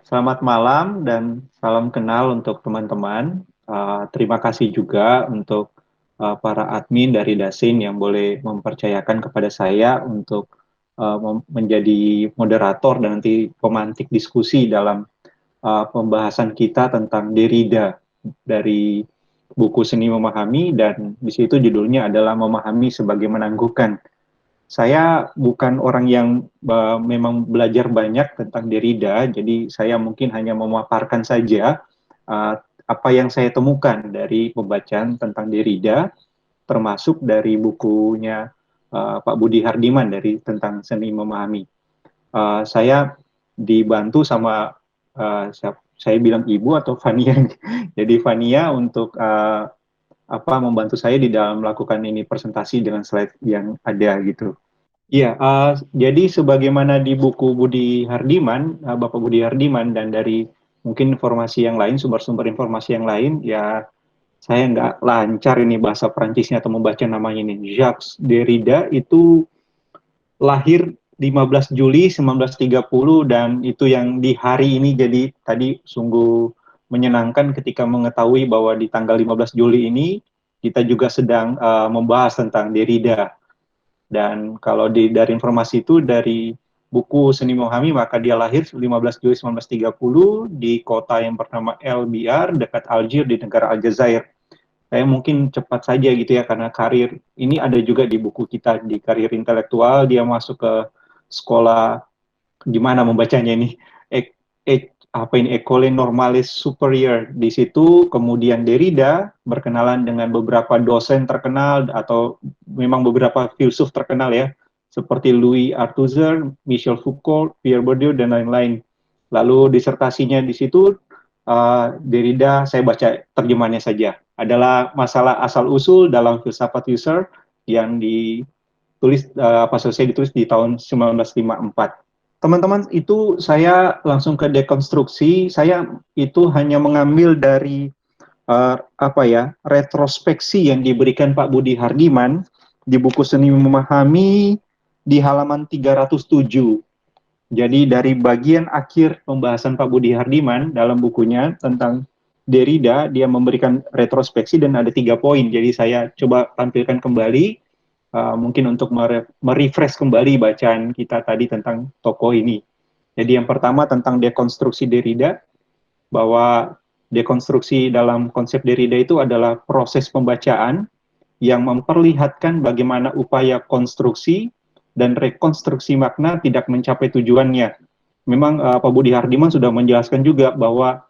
Selamat malam dan salam kenal untuk teman-teman. Terima kasih juga untuk para admin dari Dasin yang boleh mempercayakan kepada saya untuk menjadi moderator dan nanti pemantik diskusi dalam pembahasan kita tentang Derrida dari buku Seni Memahami, dan di situ judulnya adalah Memahami sebagai Menangguhkan. Saya bukan orang yang memang belajar banyak tentang Derrida, jadi saya mungkin hanya memaparkan saja uh, apa yang saya temukan dari pembacaan tentang Derrida, termasuk dari bukunya Pak Budi Hardiman dari tentang seni memahami. Saya dibantu sama saya bilang ibu atau Fania, jadi Fania untuk membantu saya di dalam melakukan ini presentasi dengan slide yang ada gitu. Iya, jadi sebagaimana di buku Budi Hardiman, Bapak Budi Hardiman, dan dari mungkin informasi yang lain, sumber-sumber informasi yang lain, ya saya nggak lancar ini bahasa Perancisnya atau membaca namanya ini. Jacques Derrida itu lahir 15 Juli 1930, dan itu yang di hari ini jadi tadi sungguh menyenangkan ketika mengetahui bahwa di tanggal 15 Juli ini kita juga sedang membahas tentang Derrida. Dan kalau dari informasi itu dari buku Seni Memahami, maka dia lahir 15 Juli 1930 di kota yang bernama El Biar dekat Algier di negara Aljazair. Saya mungkin cepat saja gitu ya, karena karir ini ada juga di buku kita di karir intelektual. Dia masuk ke sekolah, gimana membacanya ini, e, apa ini, École Normale Supérieure. Di situ kemudian Derrida berkenalan dengan beberapa dosen terkenal atau memang beberapa filsuf terkenal ya, seperti Louis Althusser, Michel Foucault, Pierre Bourdieu, dan lain-lain. Lalu disertasinya di situ, Derrida, saya baca terjemahannya saja, adalah masalah asal-usul dalam filsafat Husserl yang ditulis, apa selesai ditulis di tahun 1954. Teman-teman, itu saya langsung ke dekonstruksi. Saya itu hanya mengambil dari retrospeksi yang diberikan Pak Budi Hardiman di buku Seni Memahami di halaman 307. Jadi dari bagian akhir pembahasan Pak Budi Hardiman dalam bukunya tentang Derrida, dia memberikan retrospeksi dan ada 3 poin. Jadi saya coba tampilkan kembali, mungkin untuk merefresh kembali bacaan kita tadi tentang tokoh ini. Jadi yang pertama tentang dekonstruksi Derrida, bahwa dekonstruksi dalam konsep Derrida itu adalah proses pembacaan yang memperlihatkan bagaimana upaya konstruksi dan rekonstruksi makna tidak mencapai tujuannya. Memang Pak Budi Hardiman sudah menjelaskan juga bahwa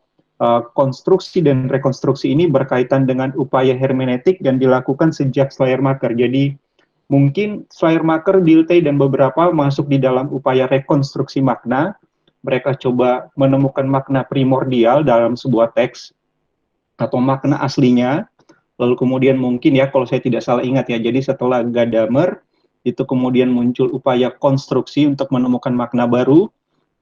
konstruksi dan rekonstruksi ini berkaitan dengan upaya hermeneutik yang dilakukan sejak Schleiermacher. Jadi mungkin Schleiermacher, Dilthey, dan beberapa masuk di dalam upaya rekonstruksi makna. Mereka coba menemukan makna primordial dalam sebuah teks atau makna aslinya. Lalu kemudian mungkin ya, kalau saya tidak salah ingat ya, jadi setelah Gadamer, itu kemudian muncul upaya konstruksi untuk menemukan makna baru,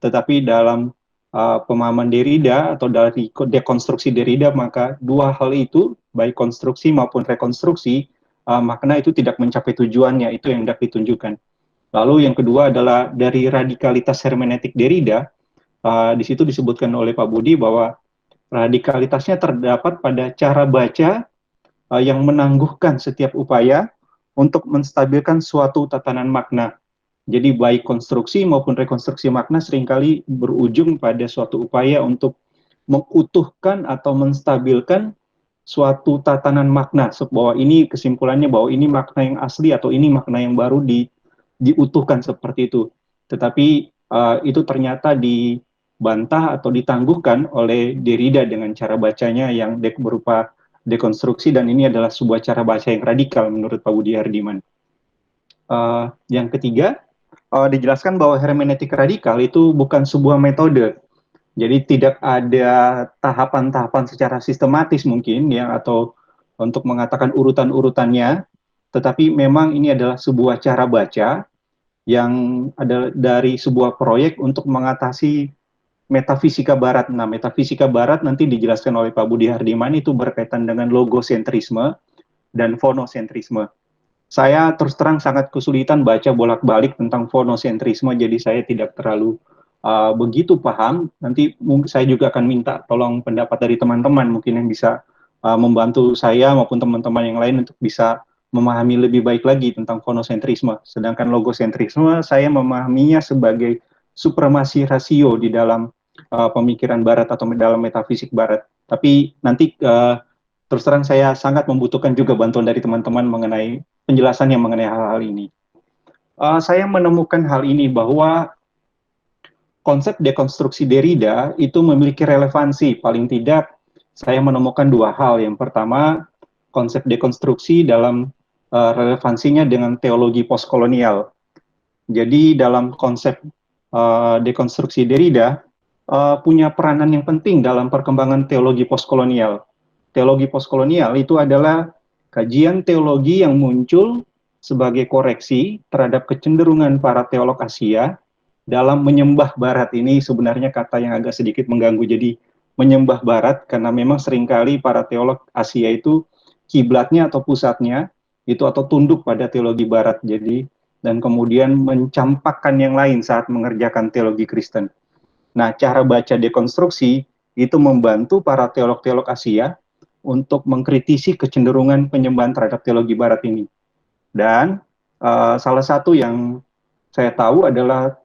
tetapi dalam pemahaman Derrida atau dari dekonstruksi Derrida, maka dua hal itu, baik konstruksi maupun rekonstruksi, makna itu tidak mencapai tujuannya, itu yang hendak ditunjukkan. Lalu yang kedua adalah dari radikalitas hermeneutik Derrida, di situ disebutkan oleh Pak Budi bahwa radikalitasnya terdapat pada cara baca yang menangguhkan setiap upaya untuk menstabilkan suatu tatanan makna. Jadi baik konstruksi maupun rekonstruksi makna seringkali berujung pada suatu upaya untuk mengutuhkan atau menstabilkan suatu tatanan makna. Bahwa ini kesimpulannya bahwa ini makna yang asli atau ini makna yang baru diutuhkan seperti itu. Tetapi itu ternyata dibantah atau ditangguhkan oleh Derrida dengan cara bacanya yang berupa dekonstruksi, dan ini adalah sebuah cara baca yang radikal menurut Pak Budi Hardiman. Yang ketiga, dijelaskan bahwa hermeneutik radikal itu bukan sebuah metode. Jadi tidak ada tahapan-tahapan secara sistematis mungkin ya, atau untuk mengatakan urutan-urutannya, tetapi memang ini adalah sebuah cara baca yang ada dari sebuah proyek untuk mengatasi metafisika barat. Nah, metafisika barat nanti dijelaskan oleh Pak Budi Hardiman, itu berkaitan dengan logosentrisme dan fonosentrisme. Saya terus terang sangat kesulitan baca bolak-balik tentang fonosentrisme, jadi saya tidak terlalu begitu paham, nanti mungkin saya juga akan minta tolong pendapat dari teman-teman mungkin yang bisa membantu saya maupun teman-teman yang lain untuk bisa memahami lebih baik lagi tentang fonosentrisme. Sedangkan logosentrisme saya memahaminya sebagai supremasi rasio di dalam pemikiran Barat atau dalam metafisik Barat. Tapi nanti terus terang saya sangat membutuhkan juga bantuan dari teman-teman mengenai penjelasan yang mengenai hal-hal ini. Saya menemukan hal ini bahwa konsep dekonstruksi Derrida itu memiliki relevansi. Paling tidak, saya menemukan dua hal. Yang pertama, konsep dekonstruksi dalam relevansinya dengan teologi postkolonial. Jadi dalam konsep dekonstruksi Derrida punya peranan yang penting dalam perkembangan teologi postkolonial. Teologi postkolonial itu adalah kajian teologi yang muncul sebagai koreksi terhadap kecenderungan para teolog Asia dalam menyembah Barat. Ini sebenarnya kata yang agak sedikit mengganggu. Jadi menyembah Barat karena memang seringkali para teolog Asia itu kiblatnya atau pusatnya itu atau tunduk pada teologi Barat. Jadi dan kemudian mencampakkan yang lain saat mengerjakan teologi Kristen. Nah, cara baca dekonstruksi itu membantu para teolog-teolog Asia untuk mengkritisi kecenderungan penyembahan terhadap teologi Barat ini. Dan salah satu yang saya tahu adalah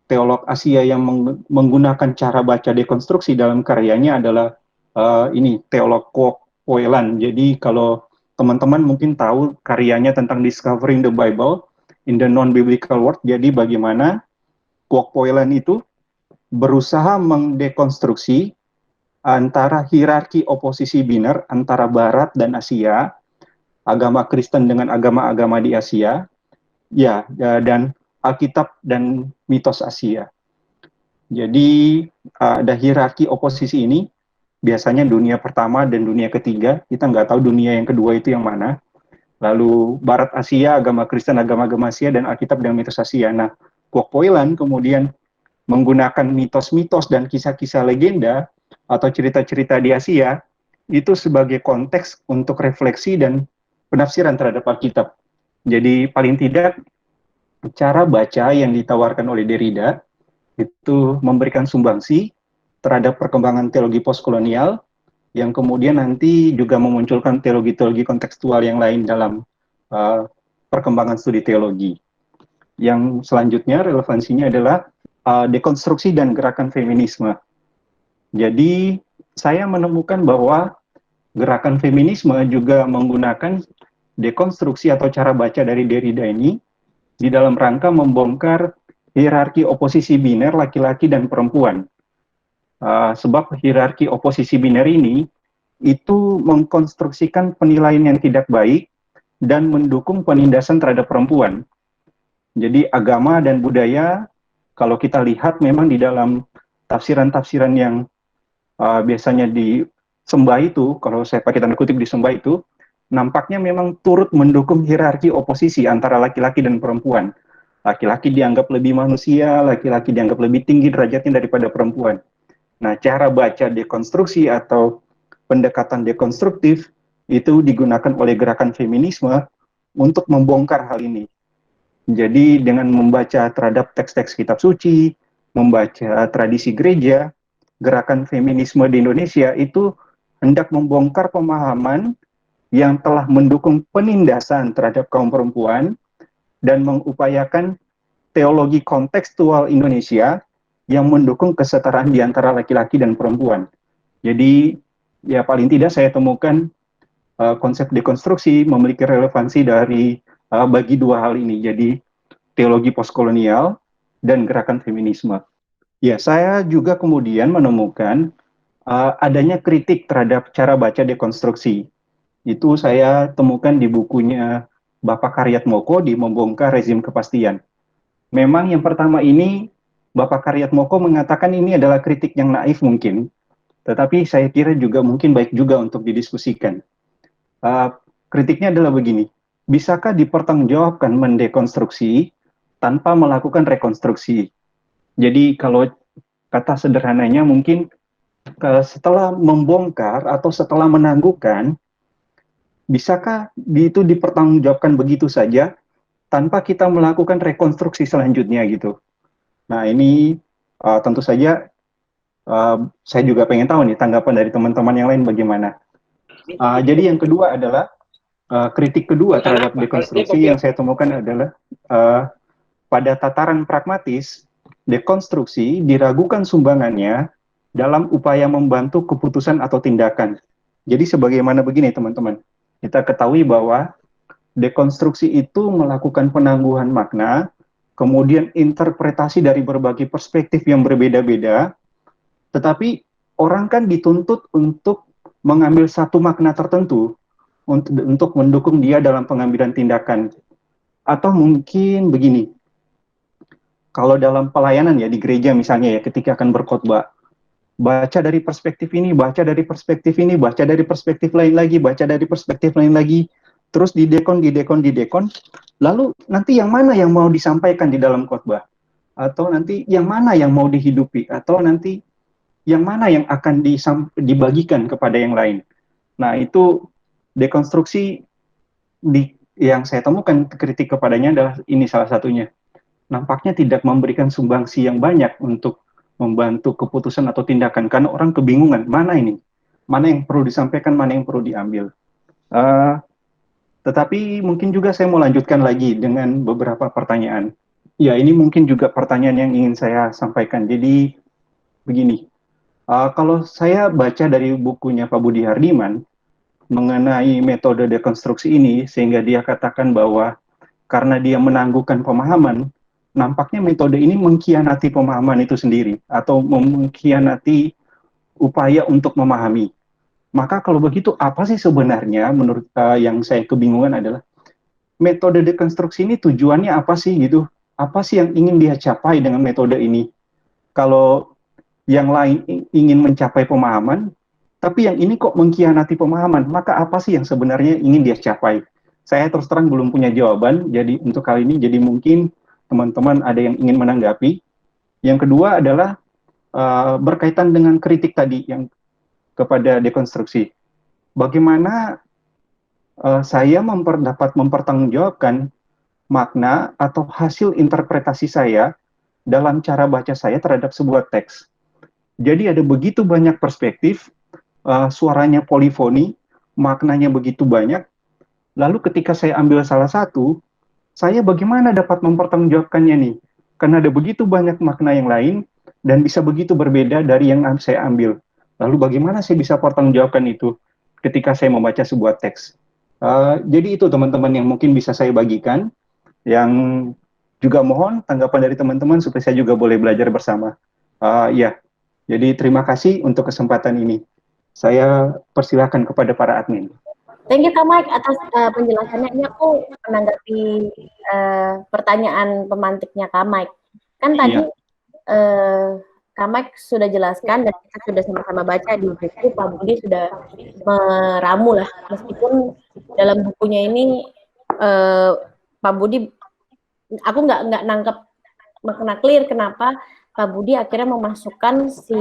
teolog Asia yang menggunakan cara baca dekonstruksi dalam karyanya adalah ini teolog Kwok Poi Lan. Jadi kalau teman-teman mungkin tahu karyanya tentang Discovering the Bible in the Non-Biblical World, jadi bagaimana Kwok Poi Lan itu berusaha mendekonstruksi antara hierarki oposisi biner antara Barat dan Asia, agama Kristen dengan agama-agama di Asia, dan Alkitab dan mitos Asia. Jadi ada hierarki oposisi ini, biasanya dunia pertama dan dunia ketiga, kita nggak tahu dunia yang kedua itu yang mana. Lalu Barat Asia, agama Kristen, agama-agama Asia, dan Alkitab dan mitos Asia. Nah, Kwok Poi Lan kemudian menggunakan mitos-mitos dan kisah-kisah legenda atau cerita-cerita di Asia itu sebagai konteks untuk refleksi dan penafsiran terhadap Alkitab. Jadi paling tidak cara baca yang ditawarkan oleh Derrida itu memberikan sumbangsi terhadap perkembangan teologi postkolonial yang kemudian nanti juga memunculkan teologi-teologi kontekstual yang lain dalam perkembangan studi teologi. Yang selanjutnya relevansinya adalah dekonstruksi dan gerakan feminisme. Jadi saya menemukan bahwa gerakan feminisme juga menggunakan dekonstruksi atau cara baca dari Derrida ini di dalam rangka membongkar hierarki oposisi biner laki-laki dan perempuan. Sebab hierarki oposisi biner ini itu mengkonstruksikan penilaian yang tidak baik dan mendukung penindasan terhadap perempuan. Jadi agama dan budaya, kalau kita lihat memang di dalam tafsiran-tafsiran yang biasanya disembah itu, kalau saya pakai tanda kutip disembah itu, nampaknya memang turut mendukung hierarki oposisi antara laki-laki dan perempuan. Laki-laki dianggap lebih manusia, laki-laki dianggap lebih tinggi derajatnya daripada perempuan. Nah, cara baca dekonstruksi atau pendekatan dekonstruktif itu digunakan oleh gerakan feminisme untuk membongkar hal ini. Jadi dengan membaca terhadap teks-teks kitab suci, membaca tradisi gereja, gerakan feminisme di Indonesia itu hendak membongkar pemahaman yang telah mendukung penindasan terhadap kaum perempuan dan mengupayakan teologi kontekstual Indonesia yang mendukung kesetaraan di antara laki-laki dan perempuan. Jadi ya paling tidak saya temukan konsep dekonstruksi memiliki relevansi dari bagi dua hal ini. Jadi teologi postkolonial dan gerakan feminisme. Ya, saya juga kemudian menemukan adanya kritik terhadap cara baca dekonstruksi. Itu saya temukan di bukunya Bapak Karyatmoko di Membongkar Rezim Kepastian. Memang yang pertama ini Bapak Karyatmoko mengatakan ini adalah kritik yang naif mungkin, tetapi saya kira juga mungkin baik juga untuk didiskusikan. Kritiknya adalah begini, bisakah dipertanggungjawabkan mendekonstruksi tanpa melakukan rekonstruksi? Jadi kalau kata sederhananya mungkin setelah membongkar atau setelah menangguhkan, bisakah itu dipertanggungjawabkan begitu saja tanpa kita melakukan rekonstruksi selanjutnya gitu? Nah ini tentu saja saya juga pengen tahu nih tanggapan dari teman-teman yang lain bagaimana. Jadi yang kedua adalah kritik kedua terhadap dekonstruksi yang saya temukan adalah pada tataran pragmatis, dekonstruksi diragukan sumbangannya dalam upaya membantu keputusan atau tindakan. Jadi sebagaimana begini teman-teman, kita ketahui bahwa dekonstruksi itu melakukan penangguhan makna, kemudian interpretasi dari berbagai perspektif yang berbeda-beda, tetapi orang kan dituntut untuk mengambil satu makna tertentu untuk mendukung dia dalam pengambilan tindakan. Atau mungkin begini, kalau dalam pelayanan ya di gereja misalnya ya ketika akan berkhotbah, baca dari perspektif ini, baca dari perspektif ini, baca dari perspektif lain lagi, baca dari perspektif lain lagi, terus didekon, lalu nanti yang mana yang mau disampaikan di dalam khotbah? Atau nanti yang mana yang mau dihidupi? Atau nanti yang mana yang akan dibagikan kepada yang lain? Nah, itu dekonstruksi yang saya temukan kritik kepadanya adalah ini salah satunya. Nampaknya tidak memberikan sumbangsi yang banyak untuk membantu keputusan atau tindakan karena orang kebingungan mana ini, mana yang perlu disampaikan, mana yang perlu diambil. Tetapi mungkin juga saya mau lanjutkan lagi dengan beberapa pertanyaan. Ya, ini mungkin juga pertanyaan yang ingin saya sampaikan. Jadi begini, kalau saya baca dari bukunya Pak Budi Hardiman mengenai metode dekonstruksi ini, sehingga dia katakan bahwa karena dia menangguhkan pemahaman, nampaknya metode ini mengkhianati pemahaman itu sendiri atau mengkhianati upaya untuk memahami. Maka kalau begitu apa sih sebenarnya menurut yang saya kebingungan adalah metode dekonstruksi ini tujuannya apa sih gitu? Apa sih yang ingin dia capai dengan metode ini? Kalau yang lain ingin mencapai pemahaman, tapi yang ini kok mengkhianati pemahaman, maka apa sih yang sebenarnya ingin dia capai? Saya terus terang belum punya jawaban, jadi untuk kali ini, jadi mungkin teman-teman ada yang ingin menanggapi. Yang kedua adalah berkaitan dengan kritik tadi yang kepada dekonstruksi. Bagaimana saya dapat mempertanggungjawabkan makna atau hasil interpretasi saya dalam cara baca saya terhadap sebuah teks. Jadi ada begitu banyak perspektif, suaranya polifoni, maknanya begitu banyak. Lalu ketika saya ambil salah satu, saya bagaimana dapat mempertanggungjawabkannya nih? Karena ada begitu banyak makna yang lain dan bisa begitu berbeda dari yang saya ambil. Lalu bagaimana saya bisa pertanggungjawabkan itu ketika saya membaca sebuah teks? Jadi itu teman-teman yang mungkin bisa saya bagikan. Yang juga mohon tanggapan dari teman-teman supaya saya juga boleh belajar bersama. Ya, jadi terima kasih untuk kesempatan ini. Saya persilahkan kepada para admin. Thank you Kak Mike atas penjelasannya. Ini aku menanggapi pertanyaan pemantiknya Kak Mike. Kan tadi Kak Mike sudah jelaskan dan kita sudah sama-sama baca di buku, Pak Budi sudah meramu lah. Meskipun dalam bukunya ini Pak Budi, aku nggak nangkep makna clear kenapa Pak Budi akhirnya memasukkan si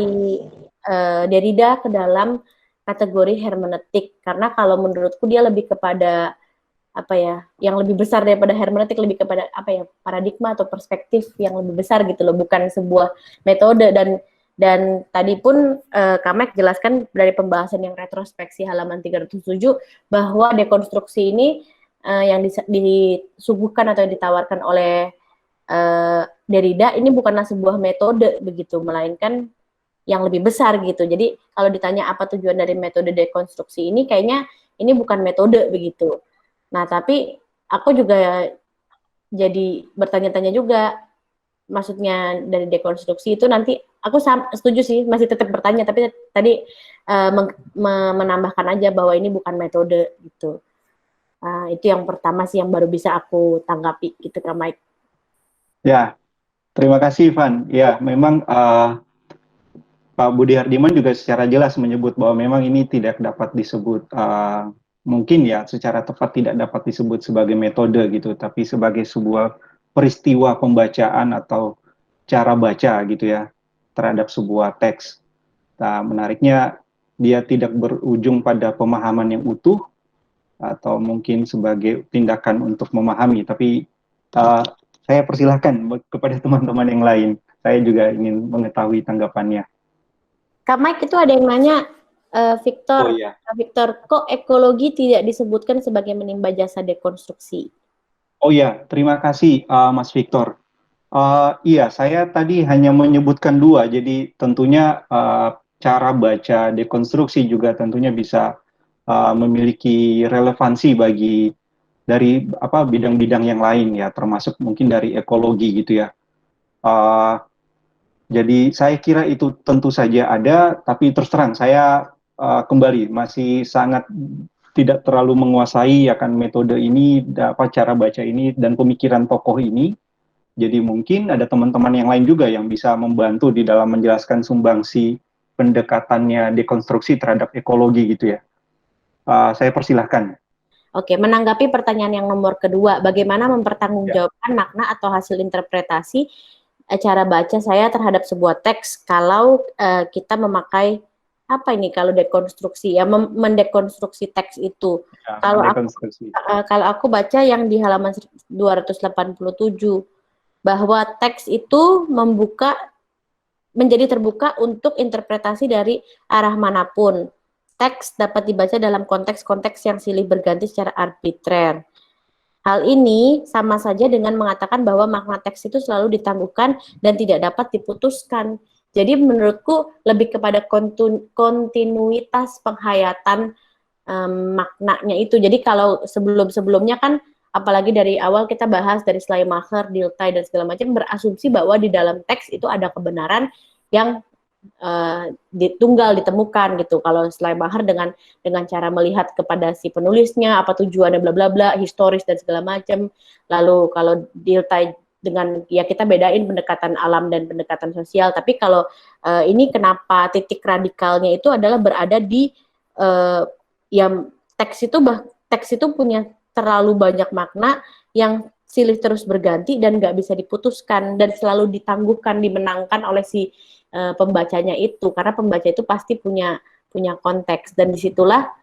Derrida ke dalam kategori hermeneutik, karena kalau menurutku dia lebih kepada apa ya, yang lebih besar daripada hermeneutik, lebih kepada apa ya, paradigma atau perspektif yang lebih besar gitu loh, bukan sebuah metode. Dan tadi pun Kamek jelaskan dari pembahasan yang retrospeksi halaman 307 bahwa dekonstruksi ini yang disuguhkan atau ditawarkan oleh Derrida ini bukanlah sebuah metode begitu, melainkan yang lebih besar gitu. Jadi kalau ditanya apa tujuan dari metode dekonstruksi ini, kayaknya ini bukan metode begitu. Nah, tapi aku juga jadi bertanya-tanya juga, maksudnya dari dekonstruksi itu nanti aku setuju sih, masih tetap bertanya, tapi tadi menambahkan aja bahwa ini bukan metode gitu. Itu yang pertama sih yang baru bisa aku tanggapi gitu Kak Mike. Ya, terima kasih Ivan. Ya, memang Pak Budi Hardiman juga secara jelas menyebut bahwa memang ini tidak dapat disebut mungkin ya secara tepat tidak dapat disebut sebagai metode gitu, tapi sebagai sebuah peristiwa pembacaan atau cara baca gitu ya terhadap sebuah teks. Nah, menariknya dia tidak berujung pada pemahaman yang utuh atau mungkin sebagai tindakan untuk memahami, tapi saya persilahkan kepada teman-teman yang lain. Saya juga ingin mengetahui tanggapannya. Kak Mike itu ada yang nanya, Oh Victor, iya. Victor, kok ekologi tidak disebutkan sebagai menimba jasa dekonstruksi? Oh iya, terima kasih Mas Victor. Iya, saya tadi hanya menyebutkan dua, jadi tentunya cara baca dekonstruksi juga tentunya bisa memiliki relevansi bagi dari apa bidang-bidang yang lain ya, termasuk mungkin dari ekologi gitu ya. Uh, jadi saya kira itu tentu saja ada, tapi terus terang saya kembali masih sangat tidak terlalu menguasai akan metode ini, apa cara baca ini dan pemikiran tokoh ini. Jadi mungkin ada teman-teman yang lain juga yang bisa membantu di dalam menjelaskan sumbangsi pendekatannya dekonstruksi terhadap ekologi gitu ya. Saya persilahkan. Oke, menanggapi pertanyaan yang nomor kedua, bagaimana Ya. mempertanggungjawabkan makna atau hasil interpretasi cara baca saya terhadap sebuah teks kalau kita memakai apa ini kalau dekonstruksi ya mendekonstruksi teks itu. Ya, Kalau mendekonstruksi. kalau aku baca yang di halaman 287 bahwa teks itu menjadi terbuka untuk interpretasi dari arah manapun. Teks dapat dibaca dalam konteks-konteks yang silih berganti secara arbitrer. Hal ini sama saja dengan mengatakan bahwa makna teks itu selalu ditangguhkan dan tidak dapat diputuskan. Jadi menurutku lebih kepada kontinuitas penghayatan maknanya itu. Jadi kalau sebelum-sebelumnya kan apalagi dari awal kita bahas dari Schleiermacher, Dilthey dan segala macam berasumsi bahwa di dalam teks itu ada kebenaran yang tunggal ditemukan gitu. Kalau Schleiermacher dengan cara melihat kepada si penulisnya, apa tujuannya, bla bla bla, historis dan segala macam. Lalu kalau Dilthey dengan ya kita bedain pendekatan alam dan pendekatan sosial. Tapi kalau ini kenapa titik radikalnya itu adalah berada di yang teks itu punya terlalu banyak makna yang silih terus berganti dan nggak bisa diputuskan dan selalu ditangguhkan dimenangkan oleh si pembacanya itu karena pembaca itu pasti punya konteks dan disitulah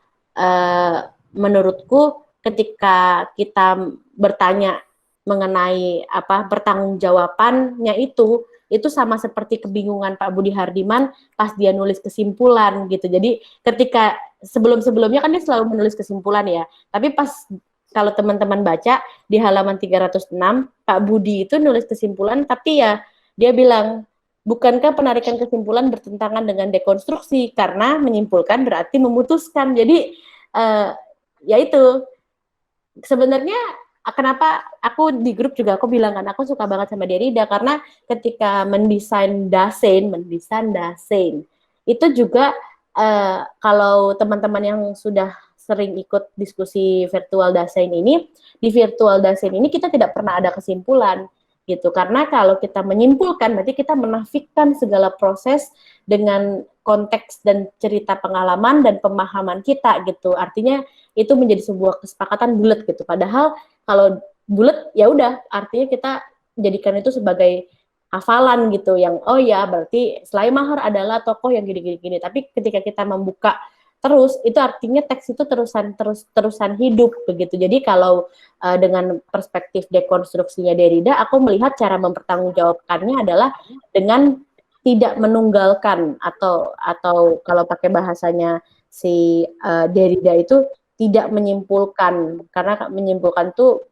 menurutku ketika kita bertanya mengenai apa pertanggungjawabannya itu sama seperti kebingungan Pak Budi Hardiman pas dia nulis kesimpulan gitu. Jadi ketika sebelum-sebelumnya kan dia selalu menulis kesimpulan ya. Tapi pas kalau teman-teman baca di halaman 306 Pak Budi itu nulis kesimpulan tapi ya dia bilang bukankah penarikan kesimpulan bertentangan dengan dekonstruksi karena menyimpulkan berarti memutuskan. Jadi ya itu sebenarnya kenapa aku di grup juga aku bilang kan aku suka banget sama Derrida karena ketika mendesain Dasein itu juga kalau teman-teman yang sudah sering ikut diskusi virtual Dasein ini di virtual Dasein ini kita tidak pernah ada kesimpulan gitu karena kalau kita menyimpulkan berarti kita menafikan segala proses dengan konteks dan cerita pengalaman dan pemahaman kita gitu artinya itu menjadi sebuah kesepakatan bulat gitu. Padahal kalau bulat ya udah artinya kita jadikan itu sebagai hafalan gitu yang oh ya berarti Schleiermacher adalah tokoh yang gini-gini. Tapi ketika kita membuka terus itu artinya teks itu terusan hidup begitu. Jadi kalau dengan perspektif dekonstruksinya Derrida, aku melihat cara mempertanggungjawabkannya adalah dengan tidak menunggalkan atau kalau pakai bahasanya si Derrida itu tidak menyimpulkan karena menyimpulkan tuh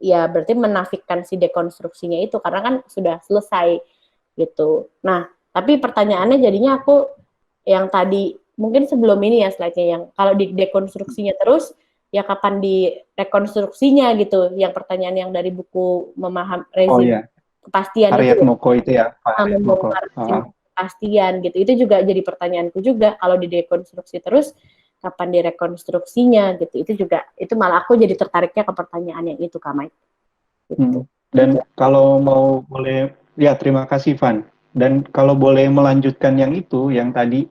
ya berarti menafikan si dekonstruksinya itu karena kan sudah selesai gitu. Nah, tapi pertanyaannya jadinya aku yang tadi mungkin sebelum ini ya slide-nya yang kalau di dekonstruksinya terus ya kapan di rekonstruksinya gitu. Yang pertanyaan yang dari buku memaham Oh rezim iya, kepastian Haryat itu Moko itu ya, Pak Haryat Moko. membongkar rezim kepastian gitu. Itu juga jadi pertanyaanku juga kalau di dekonstruksi terus kapan direkonstruksinya gitu. Itu malah aku jadi tertariknya ke pertanyaan yang itu Kak Mike. Gitu. Dan kalau mau boleh, ya terima kasih Van. Dan kalau boleh melanjutkan yang itu, yang tadi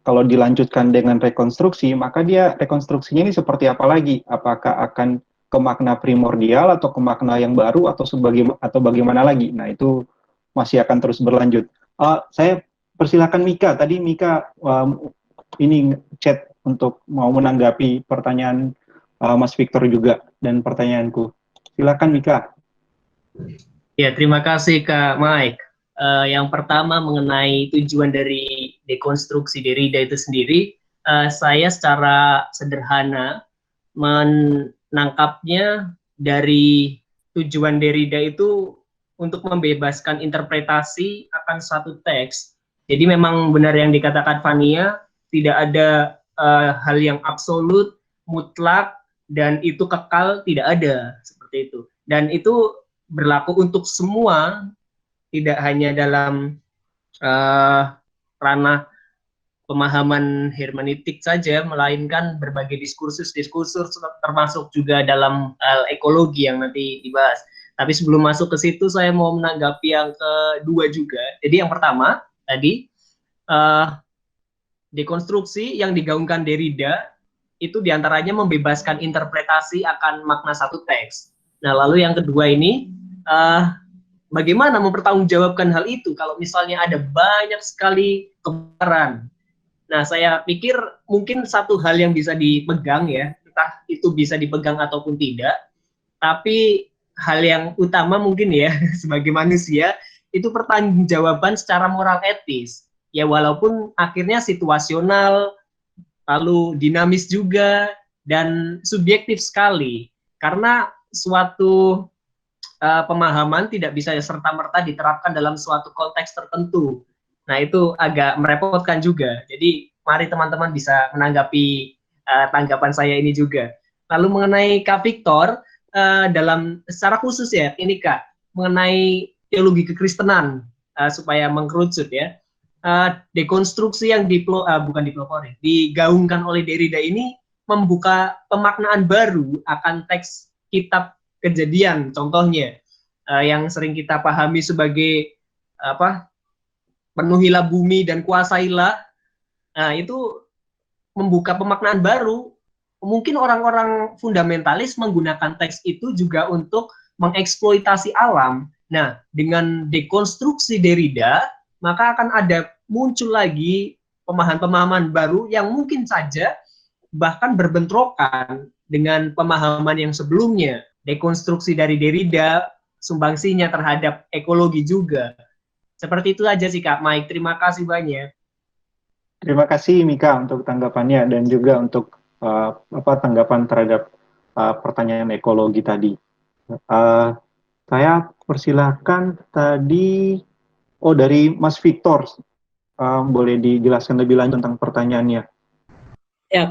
kalau dilanjutkan dengan rekonstruksi, maka dia rekonstruksinya ini seperti apa lagi? Apakah akan ke makna primordial atau ke makna yang baru atau bagaimana lagi? Nah itu masih akan terus berlanjut. Saya persilakan Mika. Tadi Mika ini chat untuk mau menanggapi pertanyaan Mas Victor juga dan pertanyaanku. Silakan Mika. Ya, terima kasih Kak Mike. Yang pertama mengenai tujuan dari dekonstruksi Derrida itu sendiri, saya secara sederhana menangkapnya dari tujuan Derrida itu untuk membebaskan interpretasi akan suatu teks. Jadi memang benar yang dikatakan Fania, tidak ada hal yang absolut, mutlak, dan itu kekal, tidak ada seperti itu. Dan itu berlaku untuk semua, tidak hanya dalam ranah pemahaman hermeneutik saja, melainkan berbagai diskursus-diskursus termasuk juga dalam ekologi yang nanti dibahas. Tapi sebelum masuk ke situ, saya mau menanggapi yang kedua juga. Jadi yang pertama tadi dekonstruksi yang digaungkan Derrida itu diantaranya membebaskan interpretasi akan makna satu teks. Nah, lalu yang kedua ini bagaimana mempertanggungjawabkan hal itu kalau misalnya ada banyak sekali kebenaran. Nah, saya pikir mungkin satu hal yang bisa dipegang ya, entah itu bisa dipegang ataupun tidak, tapi hal yang utama mungkin ya sebagai manusia itu pertanggungjawaban secara moral etis. Ya walaupun akhirnya situasional, lalu dinamis juga dan subjektif sekali. Karena suatu pemahaman tidak bisa serta-merta diterapkan dalam suatu konteks tertentu. Nah, itu agak merepotkan juga. Jadi, mari teman-teman bisa menanggapi tanggapan saya ini juga. Lalu mengenai Kak Victor, dalam secara khusus ya, ini Kak, mengenai teologi kekristenan, supaya mengkerucut ya, dekonstruksi yang digaungkan oleh Derrida ini membuka pemaknaan baru akan teks kitab Kejadian, contohnya, yang sering kita pahami sebagai penuhilah bumi dan kuasailah, itu membuka pemaknaan baru. Mungkin orang-orang fundamentalis menggunakan teks itu juga untuk mengeksploitasi alam. Nah, dengan dekonstruksi Derrida, maka akan ada muncul lagi pemahaman-pemahaman baru yang mungkin saja bahkan berbentrokan dengan pemahaman yang sebelumnya. Dekonstruksi dari Derrida, sumbangsinya terhadap ekologi juga. Seperti itu aja sih Kak Mike, terima kasih banyak. Terima kasih Mika untuk tanggapannya dan juga untuk tanggapan terhadap pertanyaan ekologi tadi. Saya persilahkan tadi, dari Mas Victor, boleh dijelaskan lebih lanjut tentang pertanyaannya. Ya,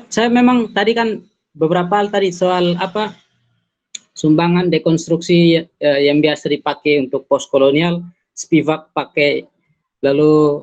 saya memang tadi kan beberapa hal tadi soal sumbangan dekonstruksi yang biasa dipakai untuk postkolonial, Spivak pakai, lalu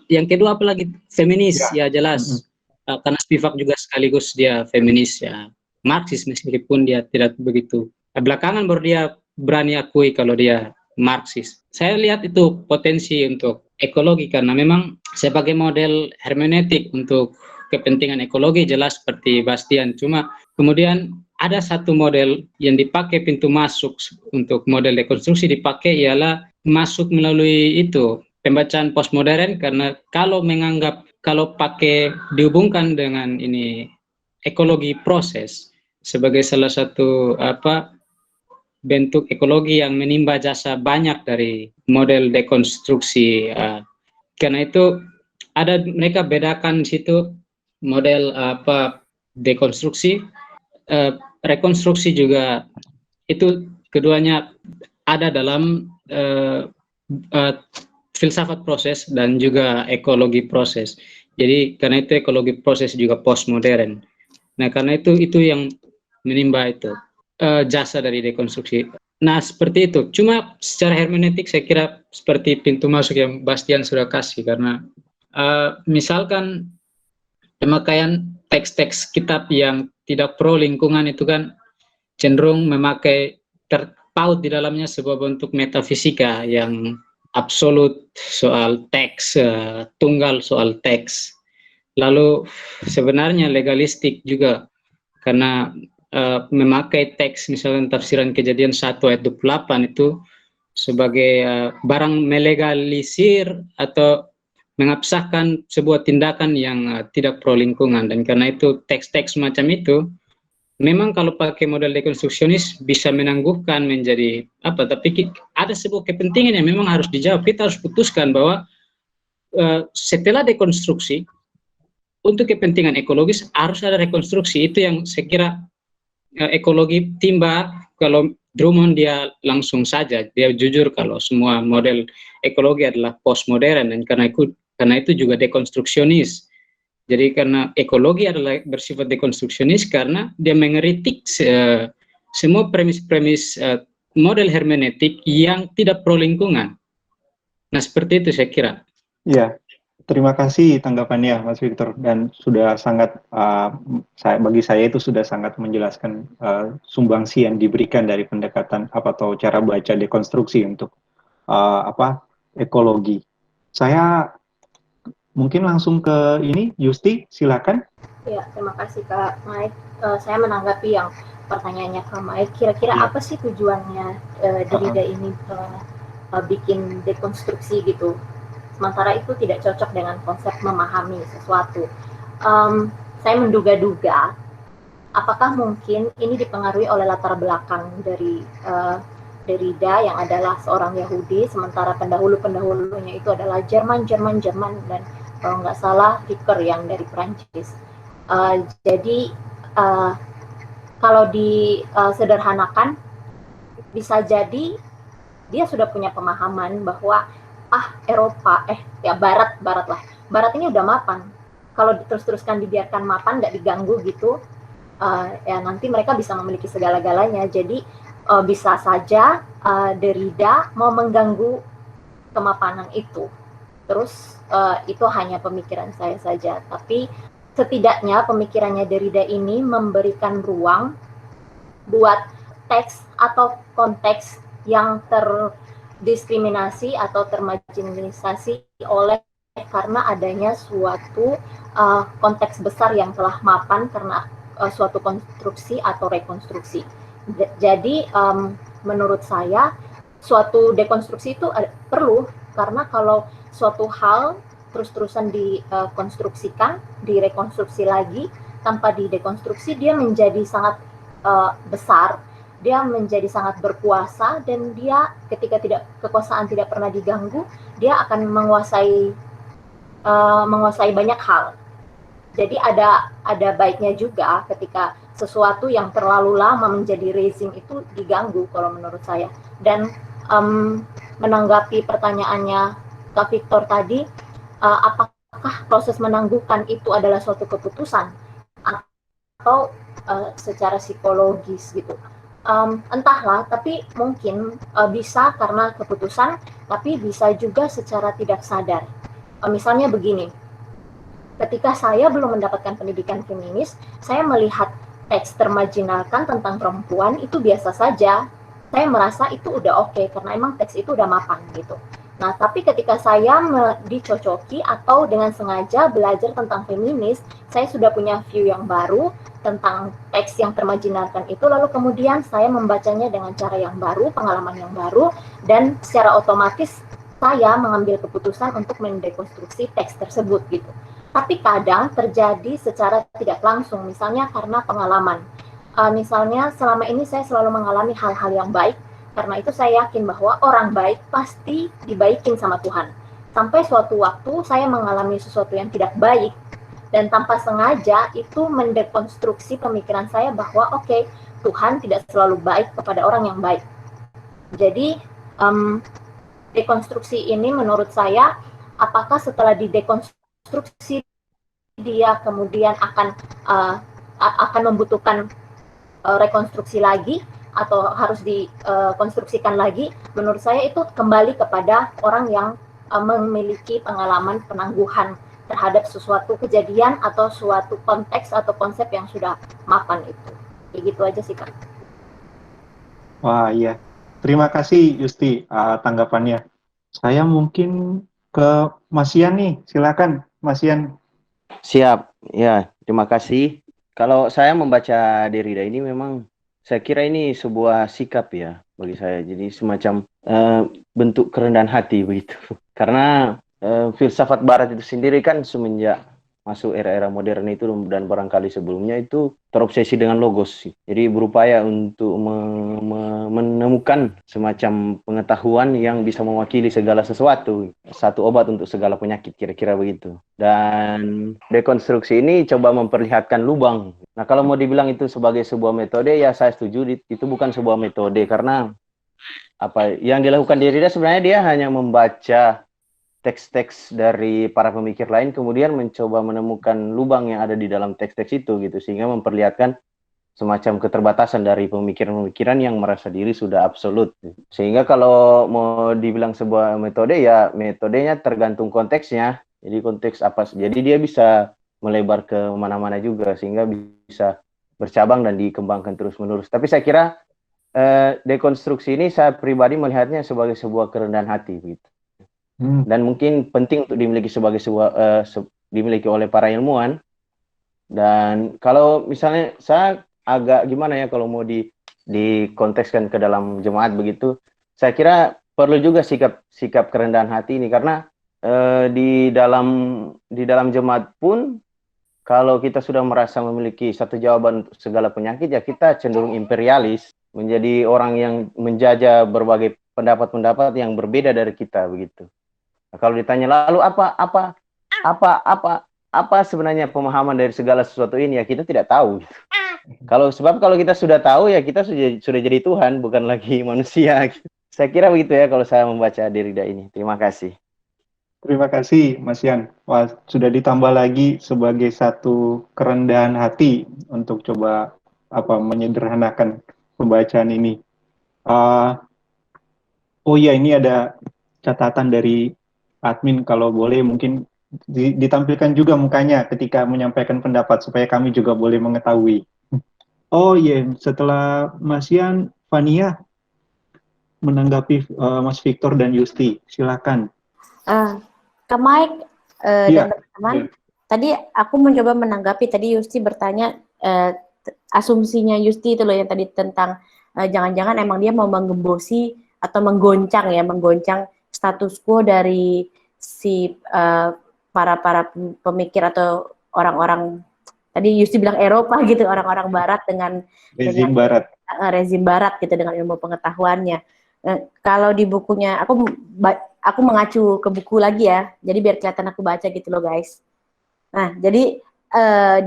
yang kedua apalagi feminis ya jelas, karena Spivak juga sekaligus dia feminis ya, Marxis meskipun dia tidak begitu. Belakangan baru dia berani akui kalau dia Marxis. Saya lihat itu potensi untuk ekologi karena memang sebagai model hermeneutik untuk kepentingan ekologi jelas seperti Bastian, cuma kemudian ada satu model yang dipakai pintu masuk untuk model dekonstruksi dipakai ialah masuk melalui itu pembacaan postmodern, karena kalau pakai dihubungkan dengan ini ekologi proses sebagai salah satu bentuk ekologi yang menimba jasa banyak dari model dekonstruksi, karena itu mereka bedakan di situ model dekonstruksi, rekonstruksi juga, itu keduanya ada dalam filsafat proses dan juga ekologi proses. Jadi karena itu ekologi proses juga postmodern. Nah karena itu yang menimba itu jasa dari dekonstruksi. Nah seperti itu. Cuma secara hermeneutik saya kira seperti pintu masuk yang Bastian sudah kasih, karena misalkan pemakaian teks-teks kitab yang tidak pro lingkungan itu kan cenderung memakai terpaut di dalamnya sebuah bentuk metafisika yang absolut soal teks, tunggal soal teks. Lalu sebenarnya legalistik juga karena memakai teks misalnya tafsiran Kejadian 1 ayat 28 itu sebagai barang melegalisir atau mengabsahkan sebuah tindakan yang tidak pro lingkungan, dan karena itu teks-teks semacam itu memang kalau pakai model dekonstruksionis bisa menangguhkan menjadi apa, tapi ada sebuah kepentingan yang memang harus dijawab. Kita harus putuskan bahwa setelah dekonstruksi, untuk kepentingan ekologis harus ada rekonstruksi. Itu yang saya kira ekologi timba. Kalau Drummond dia langsung saja, dia jujur kalau semua model ekologi adalah postmodern, dan karena itu juga dekonstruksionis. Jadi karena ekologi adalah bersifat dekonstruksionis karena dia mengeritik semua premis-premis model hermeneutik yang tidak pro lingkungan. Nah, seperti itu saya kira. Ya, terima kasih tanggapannya Mas Victor, dan sudah sangat bagi saya itu sudah sangat menjelaskan sumbangsi yang diberikan dari pendekatan atau cara baca dekonstruksi untuk ekologi. Saya mungkin langsung ke ini, Yusti, silakan. Ya, terima kasih Kak Mike. Saya menanggapi yang pertanyaannya Kak Mike. Kira-kira apa sih tujuannya Derrida ini bikin dekonstruksi gitu? Sementara itu tidak cocok dengan konsep memahami sesuatu. Saya menduga-duga, apakah mungkin ini dipengaruhi oleh latar belakang dari Derrida yang adalah seorang Yahudi, sementara pendahulu-pendahulunya itu adalah Jerman, dan kalau nggak salah Ricoeur yang dari Perancis. Jadi kalau disederhanakan, bisa jadi dia sudah punya pemahaman bahwa Eropa, Barat ini udah mapan. Kalau terus-teruskan dibiarkan mapan, nggak diganggu gitu, ya nanti mereka bisa memiliki segala-galanya. Jadi bisa saja Derrida mau mengganggu kemapanan itu. Terus itu hanya pemikiran saya saja, tapi setidaknya pemikirannya Derrida ini memberikan ruang buat teks atau konteks yang terdiskriminasi atau termarginalisasi oleh karena adanya suatu konteks besar yang telah mapan karena suatu konstruksi atau rekonstruksi. Jadi menurut saya suatu dekonstruksi itu perlu, karena kalau suatu hal terus-terusan dikonstruksikan, direkonstruksi lagi tanpa didekonstruksi, dia menjadi sangat besar, dia menjadi sangat berkuasa, dan dia ketika kekuasaan tidak pernah diganggu, dia akan menguasai banyak hal. Jadi ada baiknya juga ketika sesuatu yang terlalu lama menjadi rezim itu diganggu, kalau menurut saya. Dan menanggapi pertanyaannya Kak Victor tadi, apakah proses menangguhkan itu adalah suatu keputusan atau secara psikologis gitu? Entahlah, tapi mungkin bisa karena keputusan, tapi bisa juga secara tidak sadar. Misalnya begini, ketika saya belum mendapatkan pendidikan feminis, saya melihat teks termarginalkan tentang perempuan itu biasa saja. Saya merasa itu udah oke, karena emang teks itu udah mapan gitu. Nah, tapi ketika saya dicocoki atau dengan sengaja belajar tentang feminis, saya sudah punya view yang baru tentang teks yang termarginalkan itu, lalu kemudian saya membacanya dengan cara yang baru, pengalaman yang baru, dan secara otomatis saya mengambil keputusan untuk mendekonstruksi teks tersebut gitu. Tapi kadang terjadi secara tidak langsung, misalnya karena pengalaman. Misalnya selama ini saya selalu mengalami hal-hal yang baik, karena itu saya yakin bahwa orang baik pasti dibaikin sama Tuhan. Sampai suatu waktu saya mengalami sesuatu yang tidak baik, dan tanpa sengaja itu mendekonstruksi pemikiran saya bahwa oke, Tuhan tidak selalu baik kepada orang yang baik. Jadi dekonstruksi ini menurut saya, apakah setelah didekonstruksi dia kemudian akan membutuhkan rekonstruksi lagi atau harus dikonstruksikan lagi? Menurut saya itu kembali kepada orang yang memiliki pengalaman penangguhan terhadap sesuatu kejadian atau suatu konteks atau konsep yang sudah mapan itu. Begitu aja sih, Kak. Wah, iya. Terima kasih Yusti tanggapannya. Saya mungkin ke Mas Ian nih, silakan Mas Ian. Siap, ya, terima kasih. Kalau saya membaca Derrida ini memang saya kira ini sebuah sikap ya bagi saya. Jadi semacam bentuk kerendahan hati begitu. Karena filsafat Barat itu sendiri kan semenjak masuk era-era modern itu dan barangkali sebelumnya itu terobsesi dengan logos sih. Jadi berupaya untuk menemukan semacam pengetahuan yang bisa mewakili segala sesuatu, satu obat untuk segala penyakit, kira-kira begitu. Dan dekonstruksi ini coba memperlihatkan lubang. Nah, kalau mau dibilang itu sebagai sebuah metode, ya saya setuju itu bukan sebuah metode, karena apa yang dilakukan Derrida sebenarnya dia hanya membaca teks-teks dari para pemikir lain, kemudian mencoba menemukan lubang yang ada di dalam teks-teks itu gitu, sehingga memperlihatkan semacam keterbatasan dari pemikiran-pemikiran yang merasa diri sudah absolut. Sehingga kalau mau dibilang sebuah metode, ya metodenya tergantung konteksnya. Jadi konteks apa, jadi dia bisa melebar ke mana-mana juga, sehingga bisa bercabang dan dikembangkan terus-menerus. Tapi saya kira dekonstruksi ini saya pribadi melihatnya sebagai sebuah kerendahan hati gitu. Dan mungkin penting untuk dimiliki sebagai sebuah dimiliki oleh para ilmuwan. Dan kalau misalnya saya agak gimana ya kalau mau dikontekskan ke dalam jemaat begitu, saya kira perlu juga sikap kerendahan hati ini, karena di dalam jemaat pun kalau kita sudah merasa memiliki satu jawaban untuk segala penyakit, ya kita cenderung imperialis, menjadi orang yang menjajah berbagai pendapat-pendapat yang berbeda dari kita begitu. Nah, kalau ditanya lalu apa sebenarnya pemahaman dari segala sesuatu ini, ya kita tidak tahu. Kalau kita sudah tahu, ya kita sudah jadi Tuhan, bukan lagi manusia. Saya kira begitu ya kalau saya membaca Derrida ini. Terima kasih. Terima kasih Mas Yan. Wah, sudah ditambah lagi sebagai satu kerendahan hati untuk coba menyederhanakan pembacaan ini. Oh iya, ini ada catatan dari admin, kalau boleh mungkin ditampilkan juga mukanya ketika menyampaikan pendapat supaya kami juga boleh mengetahui. Oh iya, setelah Mas Yan, Fania menanggapi Mas Victor dan Yusti, silakan. Kak Mike Iya. dan teman-teman, tadi aku mencoba menanggapi, tadi Yusti bertanya asumsinya Yusti itu loh yang tadi tentang jangan-jangan emang dia mau menggembosi atau menggoncang status quo dari si para pemikir atau orang-orang, tadi Yusti bilang Eropa gitu, orang-orang Barat dengan rezim Barat gitu, dengan ilmu pengetahuannya. Kalau di bukunya, aku mengacu ke buku lagi ya, jadi biar kelihatan aku baca gitu loh guys. Nah, jadi